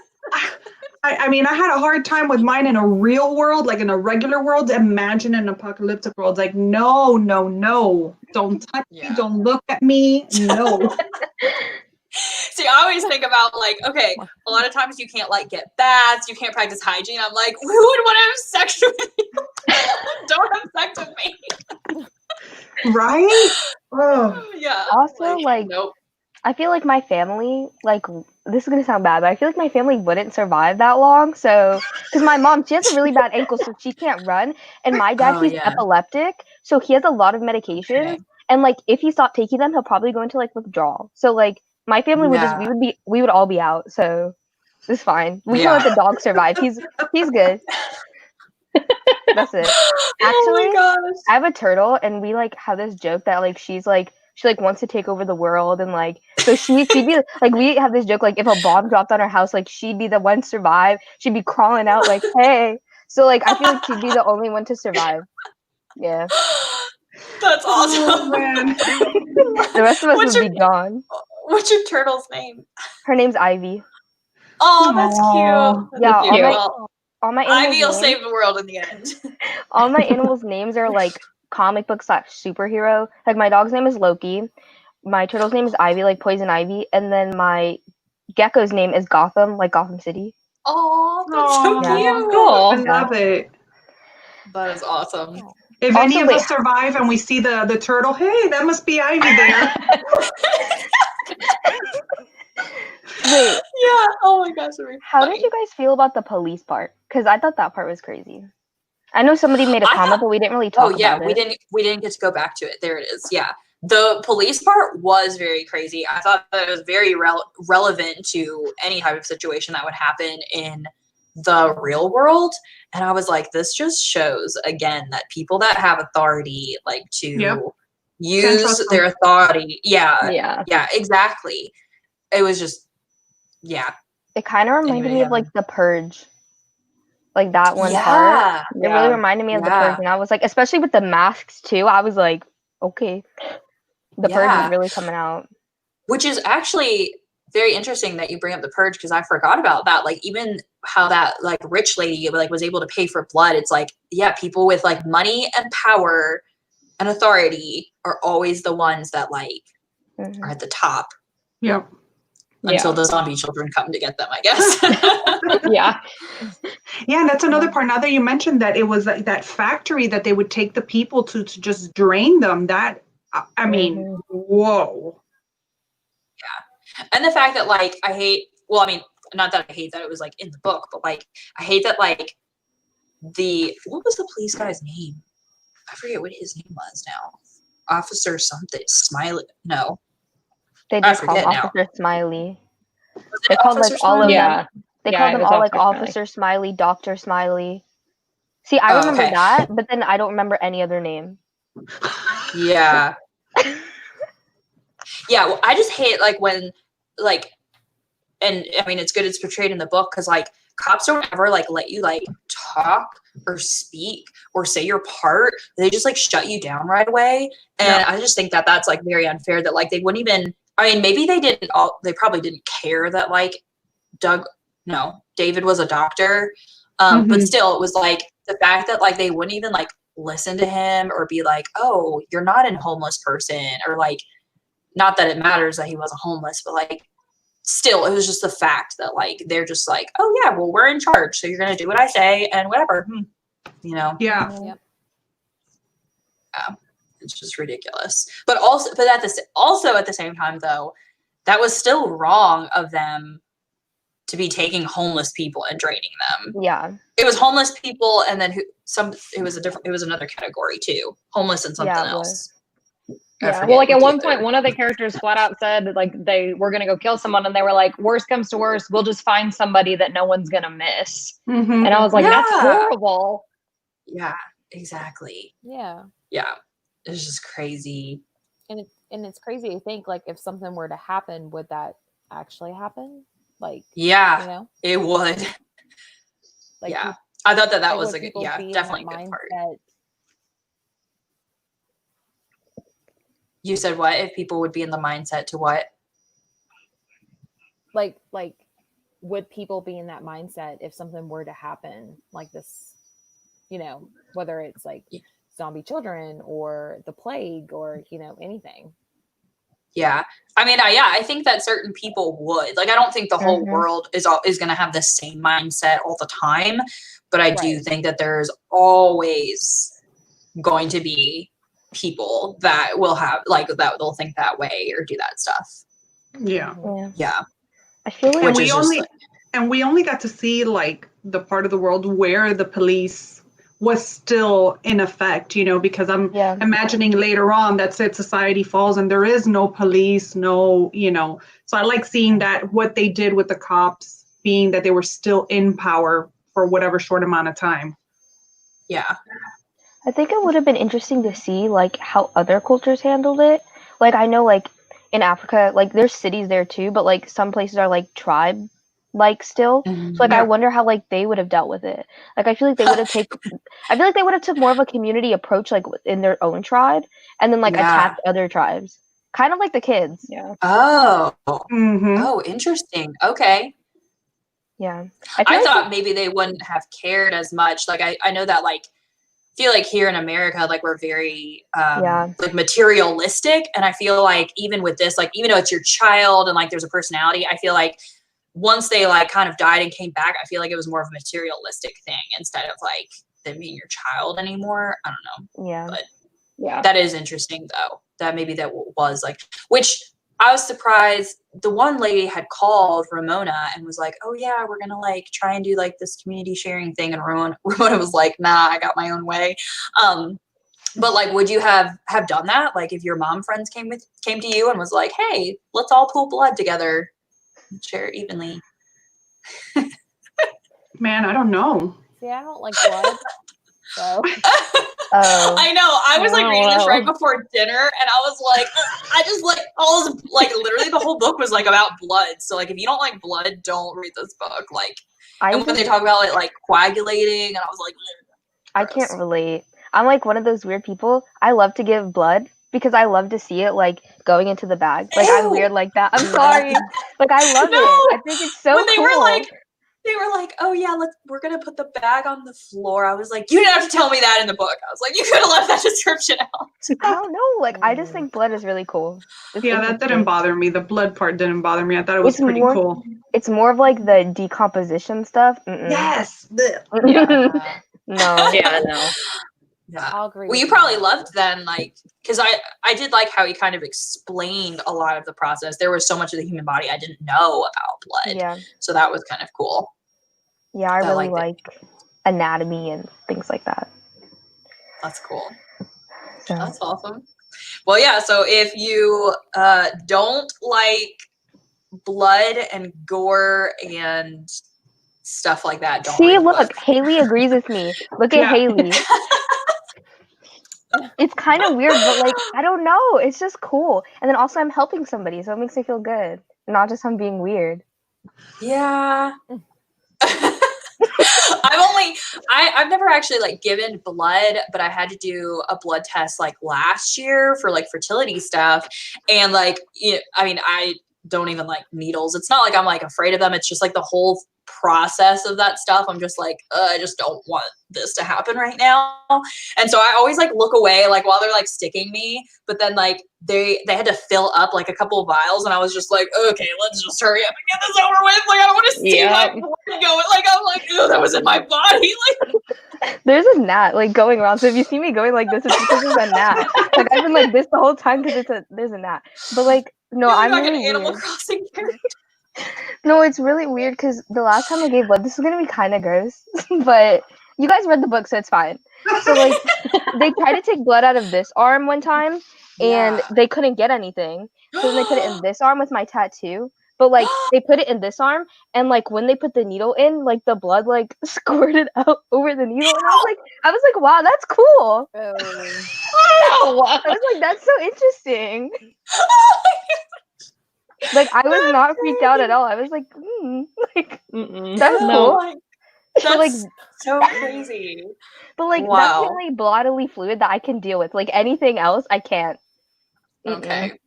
I mean, I had a hard time with mine in a real world, like in a regular world. Imagine an apocalyptic world. Like, no, don't touch me, don't look at me, no. See, I always think about like, okay, a lot of times you can't like get baths, you can't practice hygiene. I'm like, who would want to have sex with me? Don't have sex with me. Right? Oh. Yeah. Also, like nope. I feel like my family, like, this is gonna sound bad, but I feel like my family wouldn't survive that long. So, because my mom, she has a really bad ankle, so she can't run, and my dad, he's epileptic, so he has a lot of medications, and like if he stopped taking them, he'll probably go into like withdrawal. So like my family would just we would all be out. So it's fine. We can let the dog survive. He's good. That's it. Actually, I have a turtle, and we like have this joke that like she wants to take over the world, and like so she'd be like, we have this joke like if a bomb dropped on our house, like she'd be the one to survive. She'd be crawling out like, hey. So like I feel like she'd be the only one to survive. Yeah. That's awesome. Oh, man. The rest of us would be gone. What's your turtle's name? Her name's Ivy. Oh, that's cute. Yeah, cute. All my Ivy will names, save the world in the end. all my animals' names are like comic book / superhero. Like my dog's name is Loki. My turtle's name is Ivy, like Poison Ivy, and then my gecko's name is Gotham, like Gotham City. Oh, that's so cute. Cool. I love it. That is awesome. If any of us survive and we see the turtle, hey, that must be Ivy there. Wait. Yeah. Oh my gosh. How did you guys feel about the police part? Because I thought that part was crazy. I know somebody made a comment, but we didn't really talk about it. we didn't get to go back to it. There it is. Yeah. The police part was very crazy. I thought that it was very relevant to any type of situation that would happen in the real world. And I was like, this just shows again that people that have authority, like to use their authority. Yeah, exactly. It was just, It kind of reminded me of like The Purge. Like that one part. It really reminded me of The Purge. And I was like, especially with the masks too, I was like, okay. The Purge is really coming out. Which is actually very interesting that you bring up The Purge, because I forgot about that. Like even how that like rich lady like was able to pay for blood. It's like, people with like money and power and authority are always the ones that like are at the top. Yep. Until the zombie children come to get them, I guess. Yeah, and that's another part. Now that you mentioned that, it was like that factory that they would take the people to just drain them. That, I mean, whoa. Yeah. And the fact that like, I mean, not that I hate that it was like in the book, but like, I hate that like what was the police guy's name? I forget what his name was now. Officer something, Smiley. No. They just call Officer Smiley. They called like all of them. They Yeah, called it them was all like Officer Officer Smiley, Dr. Smiley. See, I Oh, remember okay. that, but then I don't remember any other name. Yeah. Yeah, well, I just hate like when like, and I mean it's good it's portrayed in the book because like cops don't ever like let you like talk or speak or say your part. They just like shut you down right away. And I just think that that's like very unfair that like they wouldn't even, I mean maybe they probably didn't care that like David was a doctor. But still it was like the fact that like they wouldn't even like listen to him or be like, oh, you're not a homeless person, or like, not that it matters that he wasn't homeless, but like still it was just the fact that like they're just like, oh yeah, well we're in charge, so you're gonna do what I say and whatever. You know? Yeah. Yep. Yeah. It's just ridiculous. But at the same time though, that was still wrong of them to be taking homeless people and draining them. Yeah. It was homeless people and then it was another category too. Homeless and something else. Yeah, well, like at one point, one of the characters flat out said like they were gonna go kill someone, and they were like, "Worst comes to worst, we'll just find somebody that no one's gonna miss." And I was like, "That's horrible." Yeah, exactly. Yeah. Yeah, it's just crazy. And it's crazy to think like if something were to happen, would that actually happen? Like, yeah, you know, it would. Like, yeah, I thought that like, was would a people be in definitely a that good part. mindset? You said what? If people would be in the mindset to what? Like, would people be in that mindset if something were to happen like this? You know, whether it's like zombie children or the plague or, you know, anything. Yeah. I mean, I think that certain people would. Like, I don't think the whole world is going to have the same mindset all the time, but I do think that there's always going to be people that will have like that they'll think that way or do that stuff. Yeah. I feel like we only got to see like the part of the world where the police was still in effect, you know, because I'm imagining later on that said society falls and there is no police, no, you know. So I like seeing that what they did with the cops being that they were still in power for whatever short amount of time. Yeah. I think it would have been interesting to see like how other cultures handled it. Like I know like in Africa, like there's cities there too, but like some places are like tribe like still. So like I wonder how like they would have dealt with it. Like I feel like they would have took more of a community approach like in their own tribe and then like attacked other tribes. Kind of like the kids. Yeah. Oh. Oh, interesting. Okay. Yeah. I thought maybe they wouldn't have cared as much. Like I know that like I feel like here in America, like we're very like materialistic. And I feel like even with this, like even though it's your child and like there's a personality, I feel like once they like kind of died and came back, I feel like it was more of a materialistic thing instead of like them being your child anymore. I don't know. Yeah. But that is interesting though. That maybe that was like, which I was surprised. The one lady had called Ramona and was like, oh yeah, we're going to like try and do like this community sharing thing. And Ramona was like, nah, I got my own way. But like, would you have done that? Like if your mom friends came to you and was like, hey, let's all pool blood together and share it evenly. Man, I don't know. See, I don't like blood. So I know. I was like reading this right before dinner, and I was like, I just like all this, like literally the whole book was like about blood. So like, if you don't like blood, don't read this book. Like, and when they talk about it like coagulating, and I was like, I can't relate. I'm like one of those weird people. I love to give blood because I love to see it like going into the bag. Like I'm weird like that. I'm sorry. Like I love it. I think it's so when cool. They were like, oh yeah, we're gonna put the bag on the floor. I was like, you didn't have to tell me that in the book. I was like, you could have left that description out. I don't know. Like I just think blood is really cool. That didn't bother me. The blood part didn't bother me. I thought it was pretty cool. It's more of like the decomposition stuff. Yes. No. Yeah, no. Yeah. I'll agree. Well, you probably loved then, like, because I did like how he kind of explained a lot of the process. There was so much of the human body I didn't know about blood. Yeah. So that was kind of cool. Yeah, I really like anatomy and things like that. That's cool. So. That's awesome. Well, yeah. So if you don't like blood and gore and stuff like that. Don't See, read the look, book. Haley agrees with me. Look at Yeah. Haley. It's kind of weird, but like I don't know. It's just cool. And then also I'm helping somebody, so it makes me feel good. Not just I'm being weird. Yeah. I've never actually like given blood, but I had to do a blood test like last year for like fertility stuff. And like, I mean, I don't even like needles. It's not like I'm like afraid of them. It's just like the whole process of that stuff. I'm just like, I just don't want this to happen right now. And so I always like look away like while they're like sticking me, but then like they had to fill up like a couple of vials and I was just like, okay, let's just hurry up and get this over with. Like I don't want to see my blood going. Like I'm like, ew, that was in my body. Like There's a gnat like going around. So if you see me going like this, it's because there's a gnat. Like I've been like this the whole time because there's a gnat. But like no, feeling I'm like really an Animal weird. Crossing character. No, it's really weird because the last time I gave blood, this is gonna be kind of gross, but you guys read the book, so it's fine. So like, they tried to take blood out of this arm one time, and they couldn't get anything. So then they put it in this arm with my tattoo. But like, they put it in this arm, and like when they put the needle in, like the blood like squirted out over the needle, and I was like, wow, that's cool. I was like, that's so interesting. Like I was not freaked out at all. I was like, like that's cool. That's But, like, so crazy. But like that's the only bodily fluid that I can deal with. Like anything else, I can't. Okay.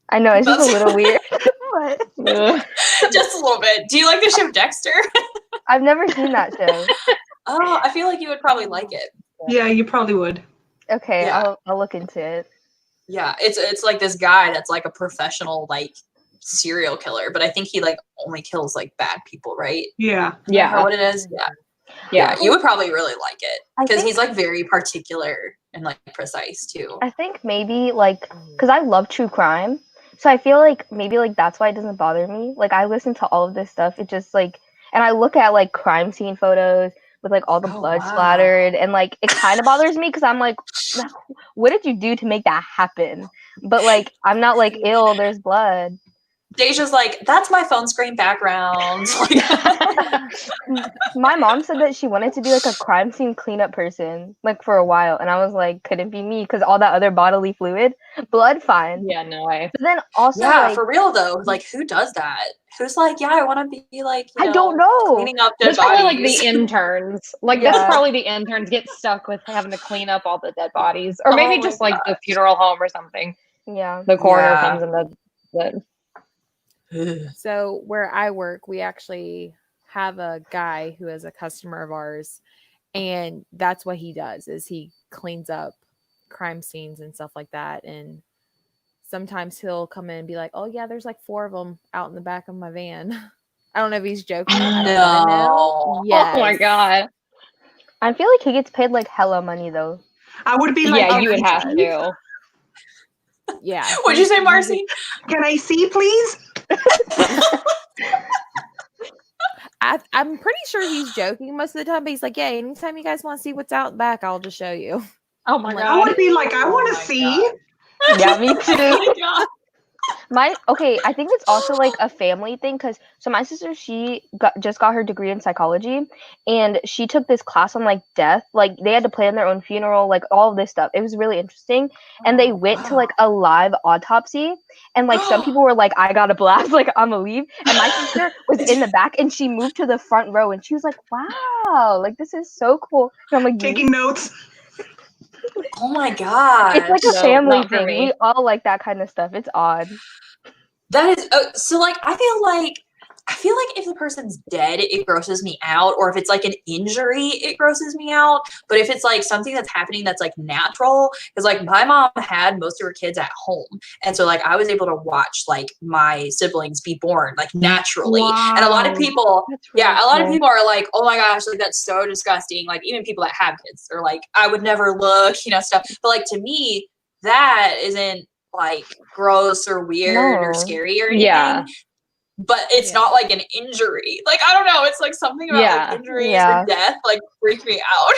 I know it's just a little weird, but just a little bit. Do you like the show Dexter? I've never seen that show. Oh, I feel like you would probably like it. Yeah, you probably would. Okay, Yeah. I'll look into it. Yeah, it's like this guy that's like a professional like serial killer, but I think he like only kills like bad people, right? Yeah. Yeah. What it is? Yeah. You would probably really like it because he's like very particular and like precise too. I think maybe like because I love true crime, so I feel like maybe like that's why it doesn't bother me. Like I listen to all of this stuff. It just like, and I look at like crime scene photos with like all the blood splattered, and like it kind of bothers me because I'm like, what did you do to make that happen? But like I'm not like ill. There's blood. Deja's like, that's my phone screen background. My mom said that she wanted to be like a crime scene cleanup person, like for a while, and I was like, couldn't be me because all that other bodily fluid, blood, fine. Yeah, no way. But then also, like, for real though, like who does that? Who's like, yeah, I want to be like, I don't know, cleaning up dead that's bodies. probably like the interns. Like that's probably the interns get stuck with having to clean up all the dead bodies, or maybe just like the funeral home or something. Yeah, the coroner comes in the So where I work, we actually have a guy who is a customer of ours, and that's what he does is he cleans up crime scenes and stuff like that. And sometimes he'll come in and be like, oh yeah, there's like 4 of them out in the back of my van. I don't know if he's joking. I don't know. Yes. Oh my god. I feel like he gets paid like hella money though. I would be like, yeah, you would have to. Yeah. What'd you say, Marcy? Can I see, please? I'm pretty sure he's joking most of the time, but he's like, yeah, anytime you guys want to see what's out back, I'll just show you. Oh my god. I would be like, I want to see. Yeah, me too. I think it's also like a family thing because so my sister, she just got her degree in psychology, and she took this class on like death. Like they had to plan their own funeral, like all of this stuff. It was really interesting, and they went to like a live autopsy, and like some people were like, I gotta blast, like I'm gonna leave, and my sister was in the back, and she moved to the front row, and she was like, wow, like this is so cool. And I'm like taking notes. Oh my god. It's like a family thing. We all like that kind of stuff. It's odd. That is so like I feel like if the person's dead, it grosses me out, or if it's like an injury, it grosses me out. But if it's like something that's happening that's like natural, because like my mom had most of her kids at home, and so like I was able to watch like my siblings be born like naturally. Wow. And a lot of people, Really a lot of cool. people are like, oh my gosh, like that's so disgusting. Like even people that have kids are like, I would never look, stuff. But like to me, that isn't like gross or weird or scary or anything. Yeah. But it's not like an injury. Like, I don't know. It's like something about like injuries or death like freak me out.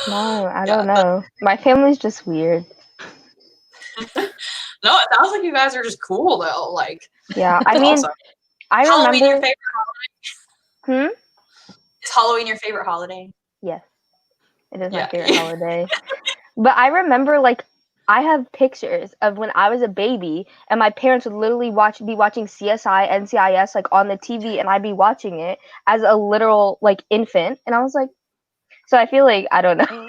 No, I don't know. My family's just weird. No, it sounds like you guys are just cool though. Like, yeah, I mean, awesome. I Halloween your remember. favorite holiday? Is Halloween your favorite holiday? Yes, it is my Yeah. favorite holiday. But I remember, like, I have pictures of when I was a baby, and my parents would literally be watching CSI, NCIS, like, on the TV, and I'd be watching it as a literal, like, infant. And I was like, so I feel like, I don't know.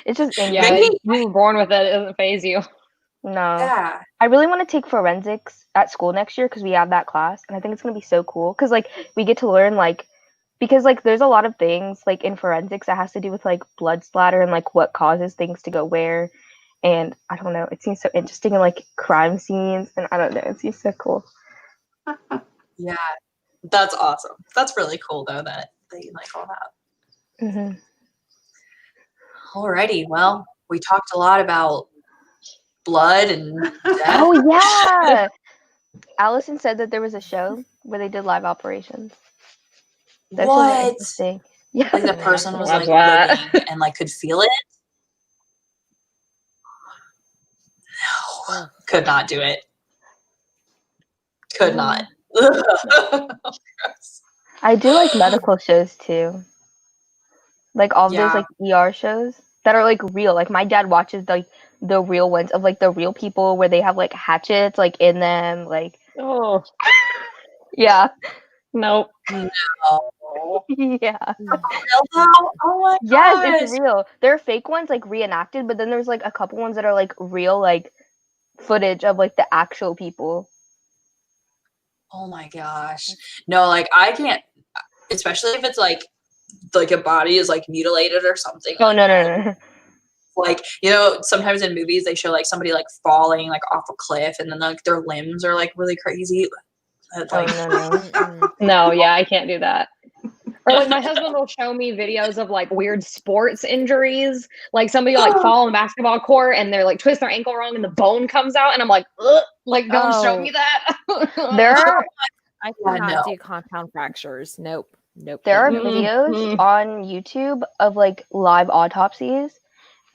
It's just Yeah, Maybe- you were born with it. It doesn't phase you. No. Yeah. I really want to take forensics at school next year because we have that class, and I think it's going to be so cool because, like, we get to learn, like, because, like, there's a lot of things, like, in forensics that has to do with, like, blood splatter and, like, what causes things to go where. And I don't know, it seems so interesting, and, like, crime scenes, and I don't know, it seems so cool. Yeah. That's awesome. That's really cool, though, that you like all that. Mm-hmm. Alrighty. Well, we talked a lot about blood and death. Oh, yeah! Allison said that there was a show where they did live operations. That was What? interesting. Yeah. Like the person was like That's living and like could feel it? No. Could not do it. Could not. Gross. I do like medical shows, too. Like, all of those, Yeah. like, ER shows that are, like, real. Like, my dad watches, like, the real ones of, like, the real people where they have, like, hatchets, like, in them, like, Oh, yeah. nope. Oh. Yeah. Real though? Oh my Yes, gosh. it's real. There are fake ones, like, reenacted, but then there's, like, a couple ones that are, like, real, like, footage of, like, the actual people. Oh my gosh. No, like I can't, especially if it's like a body is like mutilated or something. Oh, like no, that. no, no. Like, you know, sometimes in movies they show like somebody like falling like off a cliff and then like their limbs are like really crazy. That's, Oh, like, no. No, yeah, I can't do that. Or like my husband will show me videos of like weird sports injuries, like somebody like fall on the basketball court and they're like twist their ankle wrong and the bone comes out, and I'm like, ugh, like don't show Oh. me that. There are I Yeah, cannot no. do compound fractures. Nope. Nope. there are nope. videos on YouTube of, like, live autopsies,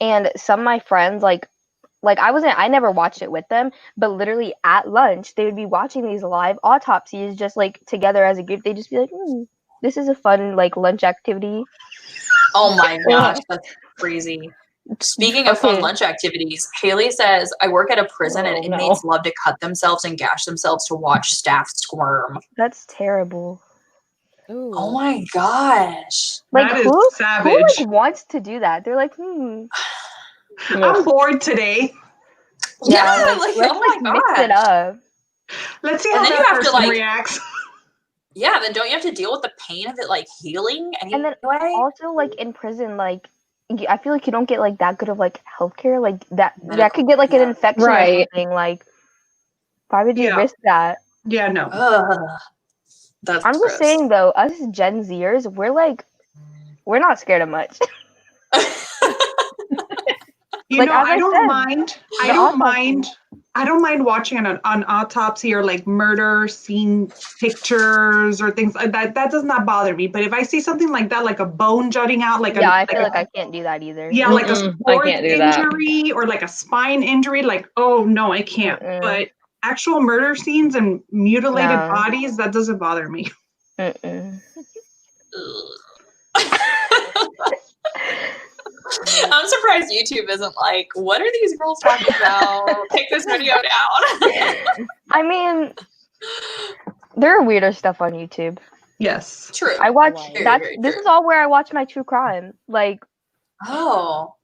and some of my friends, like I never watched it with them, but literally at lunch they would be watching these live autopsies just, like, together as a group. They'd just be like, this is a fun, like, lunch activity. oh my gosh, that's crazy. Speaking of fun Okay. lunch activities, Haley says, I work at a prison and Oh, no. inmates love to cut themselves and gash themselves to watch staff squirm. That's terrible. Ooh. Oh my gosh. Like, That is who savage. like wants to do that? They're like, I'm bored today. Yeah, like, like, let's, oh like, my mix it gosh. up. Let's see And how then you that have to, person like- reacts. Yeah, then don't you have to deal with the pain of it like healing And then anyway? also, like, in prison, like, I feel like you don't get, like, that good of, like, healthcare. Like, that Medical, could get, like, an yeah. infection Right. or something. Like, why would you Yeah. risk that? Yeah, no. Ugh. That's I'm just gross. saying, though, us Gen Zers, we're not scared of much. You Like, know, as I I don't said, mind. I the don't autopsy. mind. I don't mind watching an autopsy or like murder scene pictures or things like that. That does not bother me. But if I see something like that, like a bone jutting out, like Yeah, I like feel a, like I can't do that either. yeah, like a Mm-mm, I sports can't do that. injury or like a spine injury, like, oh no, I can't. Mm-mm. But actual murder scenes and mutilated No. bodies, that doesn't bother me. Mm-mm. I'm surprised YouTube isn't like, what are these girls talking about? Take this video down. I mean, there are weirder stuff on YouTube. Yes. True. I watch Very, that. very This true. is all where I watch my true crime. Like, Oh.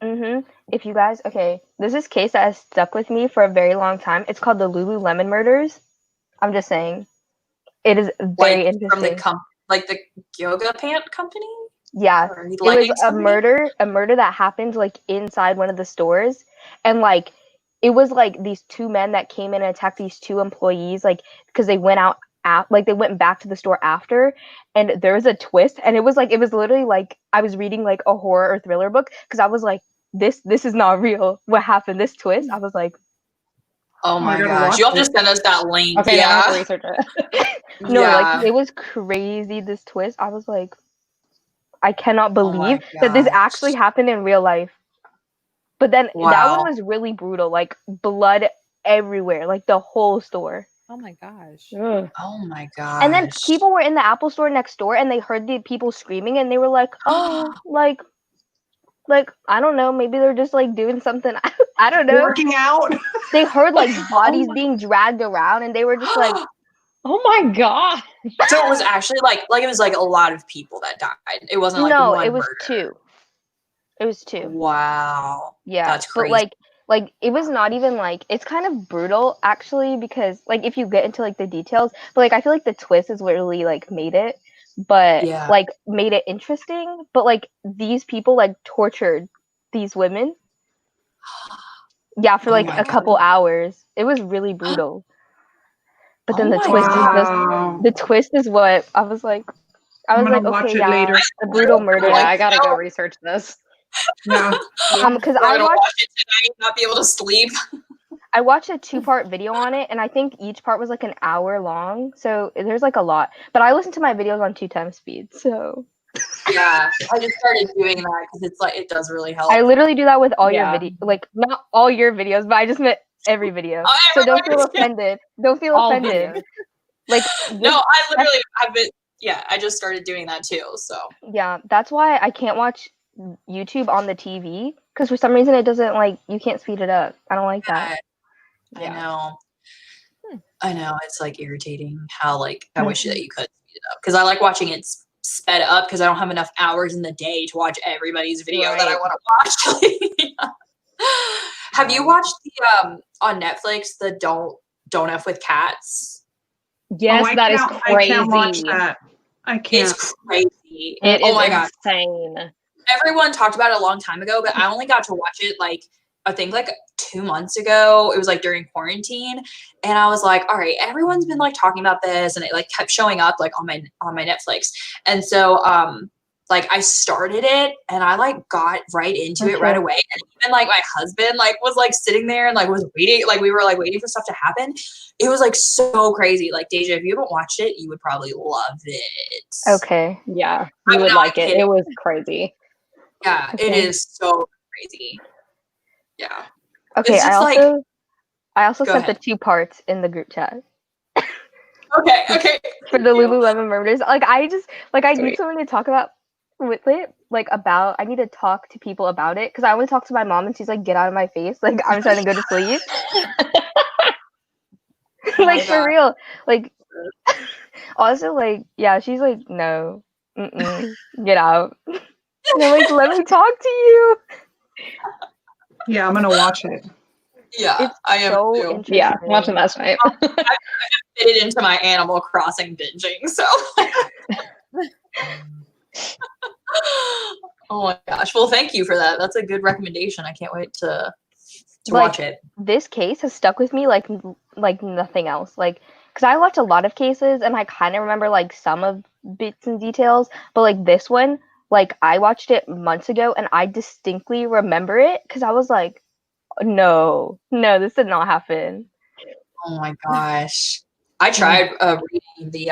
if you guys, okay, there's this case that has stuck with me for a very long time. It's called the Lululemon Murders. I'm just saying, it is very Like interesting. from the like the yoga pant company? Yeah, Or it was leggings a company? murder that happened, like, inside one of the stores, and, like, it was like these two men that came in and attacked these two employees, like, because they went out like they went back to the store after, and there was a twist, and it was literally like I was reading like a horror or thriller book, because I was like, this is not real. What happened? This twist? I was like, Oh my gotta gosh. watch You'll have to it. send us that link. Okay, now I have to yeah. research it. no, Yeah. like, it was crazy, this twist. I was like, I cannot Oh my believe that this gosh. actually happened in real life. But then that Wow. one was really brutal, like, blood everywhere, like, the whole store. Oh my gosh. Ugh. Oh my gosh. And then people were in the Apple store next door and they heard the people screaming and they were like, oh, like I don't know, maybe they're just like doing something. I don't know. Working out. They heard like bodies being dragged around and they were just like, Oh my god. So it was actually like it was like a lot of people that died. It wasn't like no, one it was murder. 2. It was 2. Wow. Yeah. That's crazy. But like it was not even like, it's kind of brutal actually, because like if you get into like the details, but like I feel like the twist is what really like made it, but Yeah. like made it interesting. But like these people like tortured these women. Yeah, for Oh like my a couple hours. It was really brutal. But then Oh the my twist is just Wow. the twist is what I was like, I'm gonna okay, watch it yeah, later. the brutal murder. Yeah, I gotta go research this. Yeah. Because We're I gonna watched watch it tonight, not be able to sleep. a 2-part video on it, and I think each part was like an hour long. So there's like a lot. But I listen to my videos on 2 times speed. So Yeah, I just started doing that because it's like it does really help. I literally do that with all your Yeah. videos, like not all your videos, but I just meant every video. Oh, So don't feel everybody's- offended. Don't feel All offended. videos. Like No, I literally have been. Yeah, I just started doing that too. So yeah, that's why I can't watch YouTube on the TV, because for some reason it doesn't like, you can't speed it up. I don't like that. I Yeah. know. I know it's like irritating how like I wish that you could speed it up because I like watching it sped up because I don't have enough hours in the day to watch everybody's video that I Right. want to watch. Yeah. Have you watched the on Netflix the Don't F with Cats? Yes, I that is can't- crazy. I can't watch that. I can't. It's crazy. It Oh is my god. insane. Everyone talked about it a long time ago, but I only got to watch it like I think like 2 months ago. It was like during quarantine, and I was like, all right, everyone's been like talking about this, and it like kept showing up like on my Netflix, and so like I started it and I like got right into it right away, and even like my husband like was like sitting there and like was waiting, like we were like waiting for stuff to happen. It was like so crazy. Like Deja, if you haven't watched it, you would probably love it. Okay. Yeah, I'm you would not like it. kidding. It was crazy. Yeah, it Okay. is so crazy. Yeah. Okay, It's I just, like- also Go sent the ahead. 2 parts in the group chat Okay. for the Lululemon Murders. Like I just like I need Sweet. someone to talk about with it. Like about, I need to talk to people about it because I only talk to my mom and she's like, get out of my face. Like I'm trying to go to sleep. Oh my Like for God. real. Like also like, yeah, she's like, no, get out. And I'm like, let me talk to you. Yeah, I'm gonna watch it. Yeah, It's I am so too. interesting. Yeah, watching that tonight. Fit it into my Animal Crossing binging, so. Oh my gosh. Well, thank you for that. That's a good recommendation. I can't wait to Like, watch it. This case has stuck with me like nothing else. Like, because I watch a lot of cases and I kind of remember like some of bits and details, but like this one, like I watched it months ago and I distinctly remember it because I was like, no, this did not happen. Oh my gosh. I tried reading the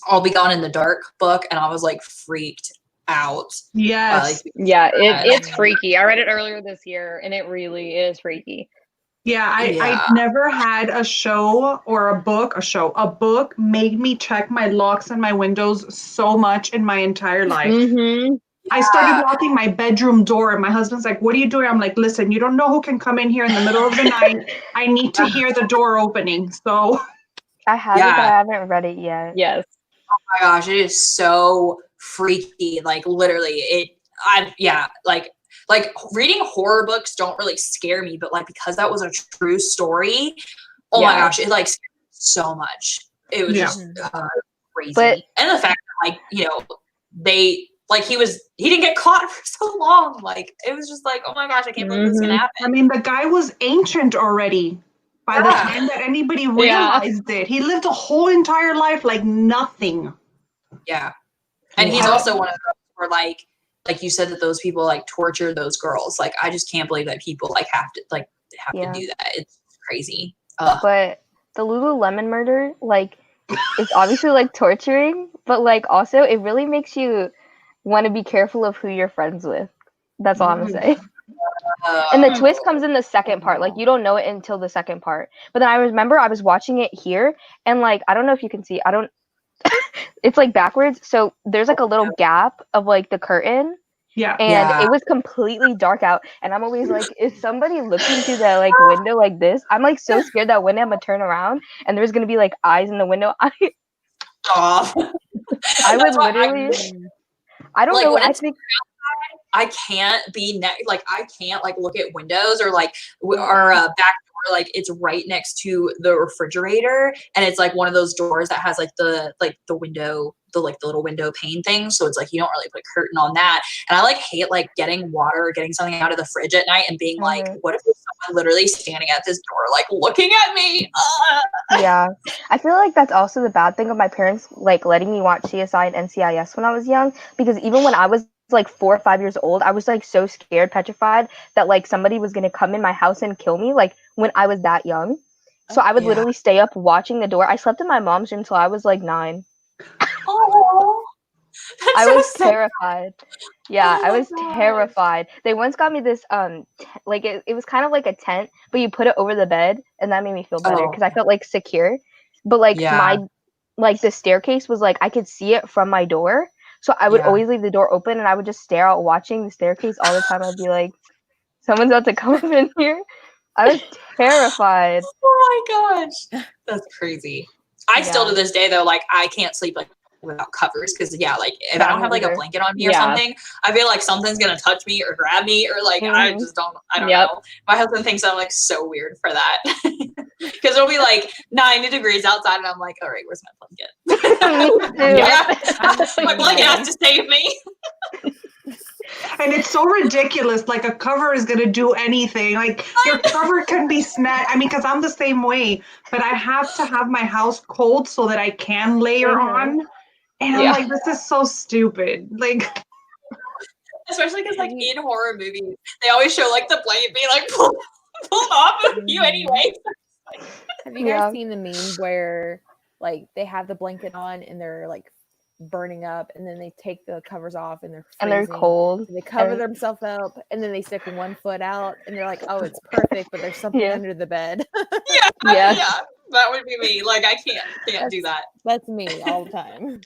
I'll Be Gone in the Dark book and I was like freaked out. Yes. Yeah, it's freaky. I read it earlier this year, and it really is freaky. Yeah, Yeah. I never had a show or a book made me check my locks and my windows so much in my entire life. Mm-hmm. I started locking my bedroom door and my husband's like, what are you doing? I'm like, listen, you don't know who can come in here in the middle of the night. I need to hear the door opening. So I have it, but Yeah. I haven't read it yet. Yes. Oh my gosh, it is so freaky. Like literally like reading horror books don't really scare me, but like because that was a true story, oh my Yeah. gosh, it like scared me so much. It was Yeah. just crazy. But- and the fact that like, you know, he didn't get caught for so long. Like it was just like, oh my gosh, I can't believe this is gonna happen. I mean, the guy was ancient already by the Yeah. time that anybody realized it. He lived a whole entire life like nothing. Yeah. And he's Yeah. also one of those where like you said that those people like torture those girls. Like I just can't believe that people like have Yeah. to do that. It's crazy. Ugh. But the Lululemon murder, like, it's obviously like torturing, but like also it really makes you want to be careful of who you're friends with. That's all I'm gonna say. And the twist comes in the second part. Like, you don't know it until the second part. But then I remember I was watching it here, and like, I don't know if you can see, it's like backwards. So there's like a little gap of like the curtain. Yeah. And it was completely dark out. And I'm always like, is somebody looking through the like window like this? I'm like so scared that one day I'm gonna turn around and there's gonna be like eyes in the window. I would literally, I don't like, know. when I it's think I can't be like I can't like look at windows or like our back door, like it's right next to the refrigerator, and it's like one of those doors that has like the window, the little window pane thing, so it's like you don't really put a curtain on that. And I like hate like getting water or getting something out of the fridge at night and being like, what if there's someone literally standing at this door like looking at me? Yeah, I feel like that's also the bad thing of my parents like letting me watch CSI and NCIS when I was young, because even when I was like 4 or 5 years old, I was like so scared, petrified that like somebody was gonna come in my house and kill me, like when I was that young. So I would literally stay up watching the door. I slept in my mom's room until I was like 9. Oh, I was terrified. Yeah, I was terrified. They once got me this like it was kind of like a tent, but you put it over the bed, and that made me feel better because I felt like secure. But like my the staircase was like I could see it from my door. So I would always leave the door open, and I would just stare out watching the staircase all the time. I'd be like, someone's about to come up in here. I was terrified. Oh my gosh. That's crazy. I still to this day though, like I can't sleep like without covers, because like if I don't have like a blanket on me or something, I feel like something's gonna touch me or grab me, or like I don't know. My husband thinks I'm like so weird for that. Because it'll be like 90 degrees outside and I'm like, all right, where's my blanket? My blanket has to save me. And it's so ridiculous. Like a cover is gonna do anything. Like your cover can be snatched. I mean, because I'm the same way. But I have to have my house cold so that I can layer on. And I'm like, this is so stupid. Like, especially because like in horror movies, they always show like the blanket being like pulled off of you anyway. Have you guys seen the meme where like they have the blanket on and they're like burning up, and then they take the covers off and they're freezing, and they're cold, and they cover themselves up, and then they stick one foot out and they're like, oh, it's perfect, but there's something under the bed. Yeah, that would be me. Like I can't do that. That's me all the time.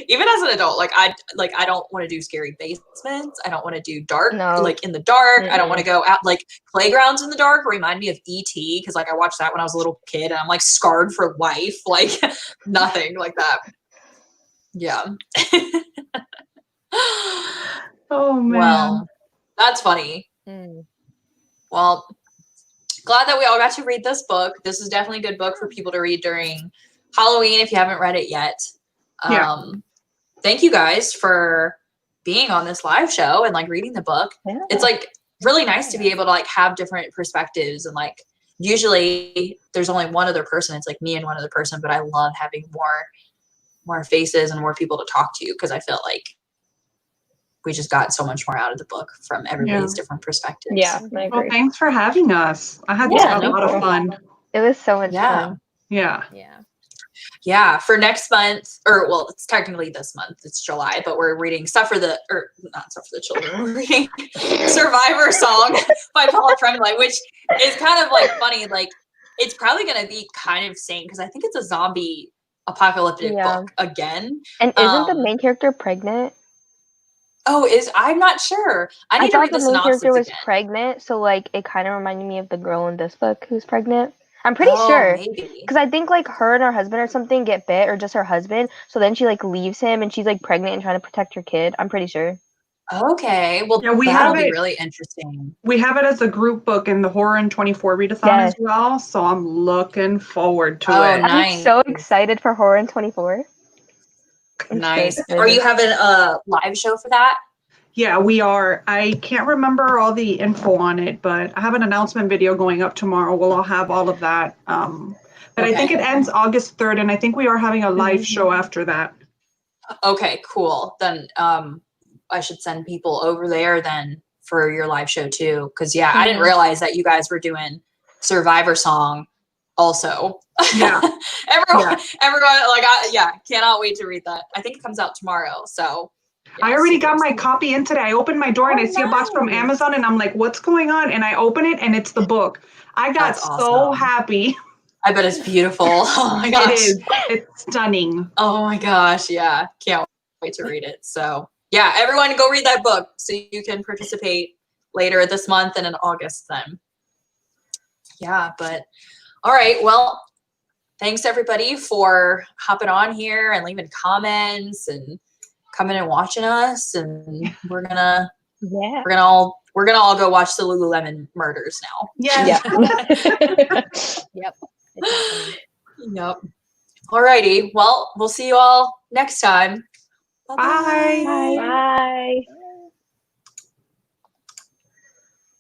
Even as an adult, like I don't want to do scary basements. I don't want to do dark, like in the dark. I don't want to go out like playgrounds in the dark. Remind me of E.T. because like I watched that when I was a little kid and I'm like scarred for life. Like nothing like that. Yeah. Oh man. Well, that's funny. Well, glad that we all got to read this book. This is definitely a good book for people to read during Halloween if you haven't read it yet. Thank you guys for being on this live show and like reading the book. It's like really nice to be able to like have different perspectives, and like usually there's only one other person. It's like me and one other person, but I love having more faces and more people to talk to, because I feel like we just got so much more out of the book from everybody's different perspectives. Yeah, I agree. Well, thanks for having us. I had a lot of fun. It was so much fun. Yeah, for next month, or well, it's technically this month, it's July, but we're reading not Stuff for the Children. We're reading Survivor Song by Paula Tremblay, which is kind of like funny. Like it's probably going to be kind of same because I think it's a zombie apocalyptic book again. And isn't the main character pregnant? Oh, I'm not sure. I need to read the synopsis. I thought the main character was pregnant, so like it kind of reminded me of the girl in this book who's pregnant. I'm pretty sure, because I think like her and her husband or something get bit, or just her husband. So then she like leaves him, and she's like pregnant and trying to protect her kid. I'm pretty sure. Okay, well, that'll be really interesting. We have it as a group book in the Horror in 24 readathon as well, so I'm looking forward to it. Nice. I'm so excited for Horror in 24. Nice. Are you having a live show for that? Yeah, we are. I can't remember all the info on it, but I have an announcement video going up tomorrow. We'll all have all of that. But I think it ends August 3rd, and I think we are having a live show after that. Okay, cool. Then I should send people over there then for your live show too. Because I didn't realize that you guys were doing Survivor Song also. Yeah. Everyone like cannot wait to read that. I think it comes out tomorrow. So I already got my copy in today. I opened my door and I see a box from Amazon and I'm like, what's going on? And I open it and it's the book. I got so happy. I bet it's beautiful. Oh my gosh. It is. It's stunning. Oh my gosh. Yeah. Can't wait to read it. So yeah, everyone go read that book so you can participate later this month and in August then. Yeah, but all right. Well, thanks everybody for hopping on here and leaving comments and coming and watching us. And we're gonna all go watch the Lululemon Murders now. Yes. Yep. Yep. Alrighty. Well, we'll see you all next time. Bye. Bye.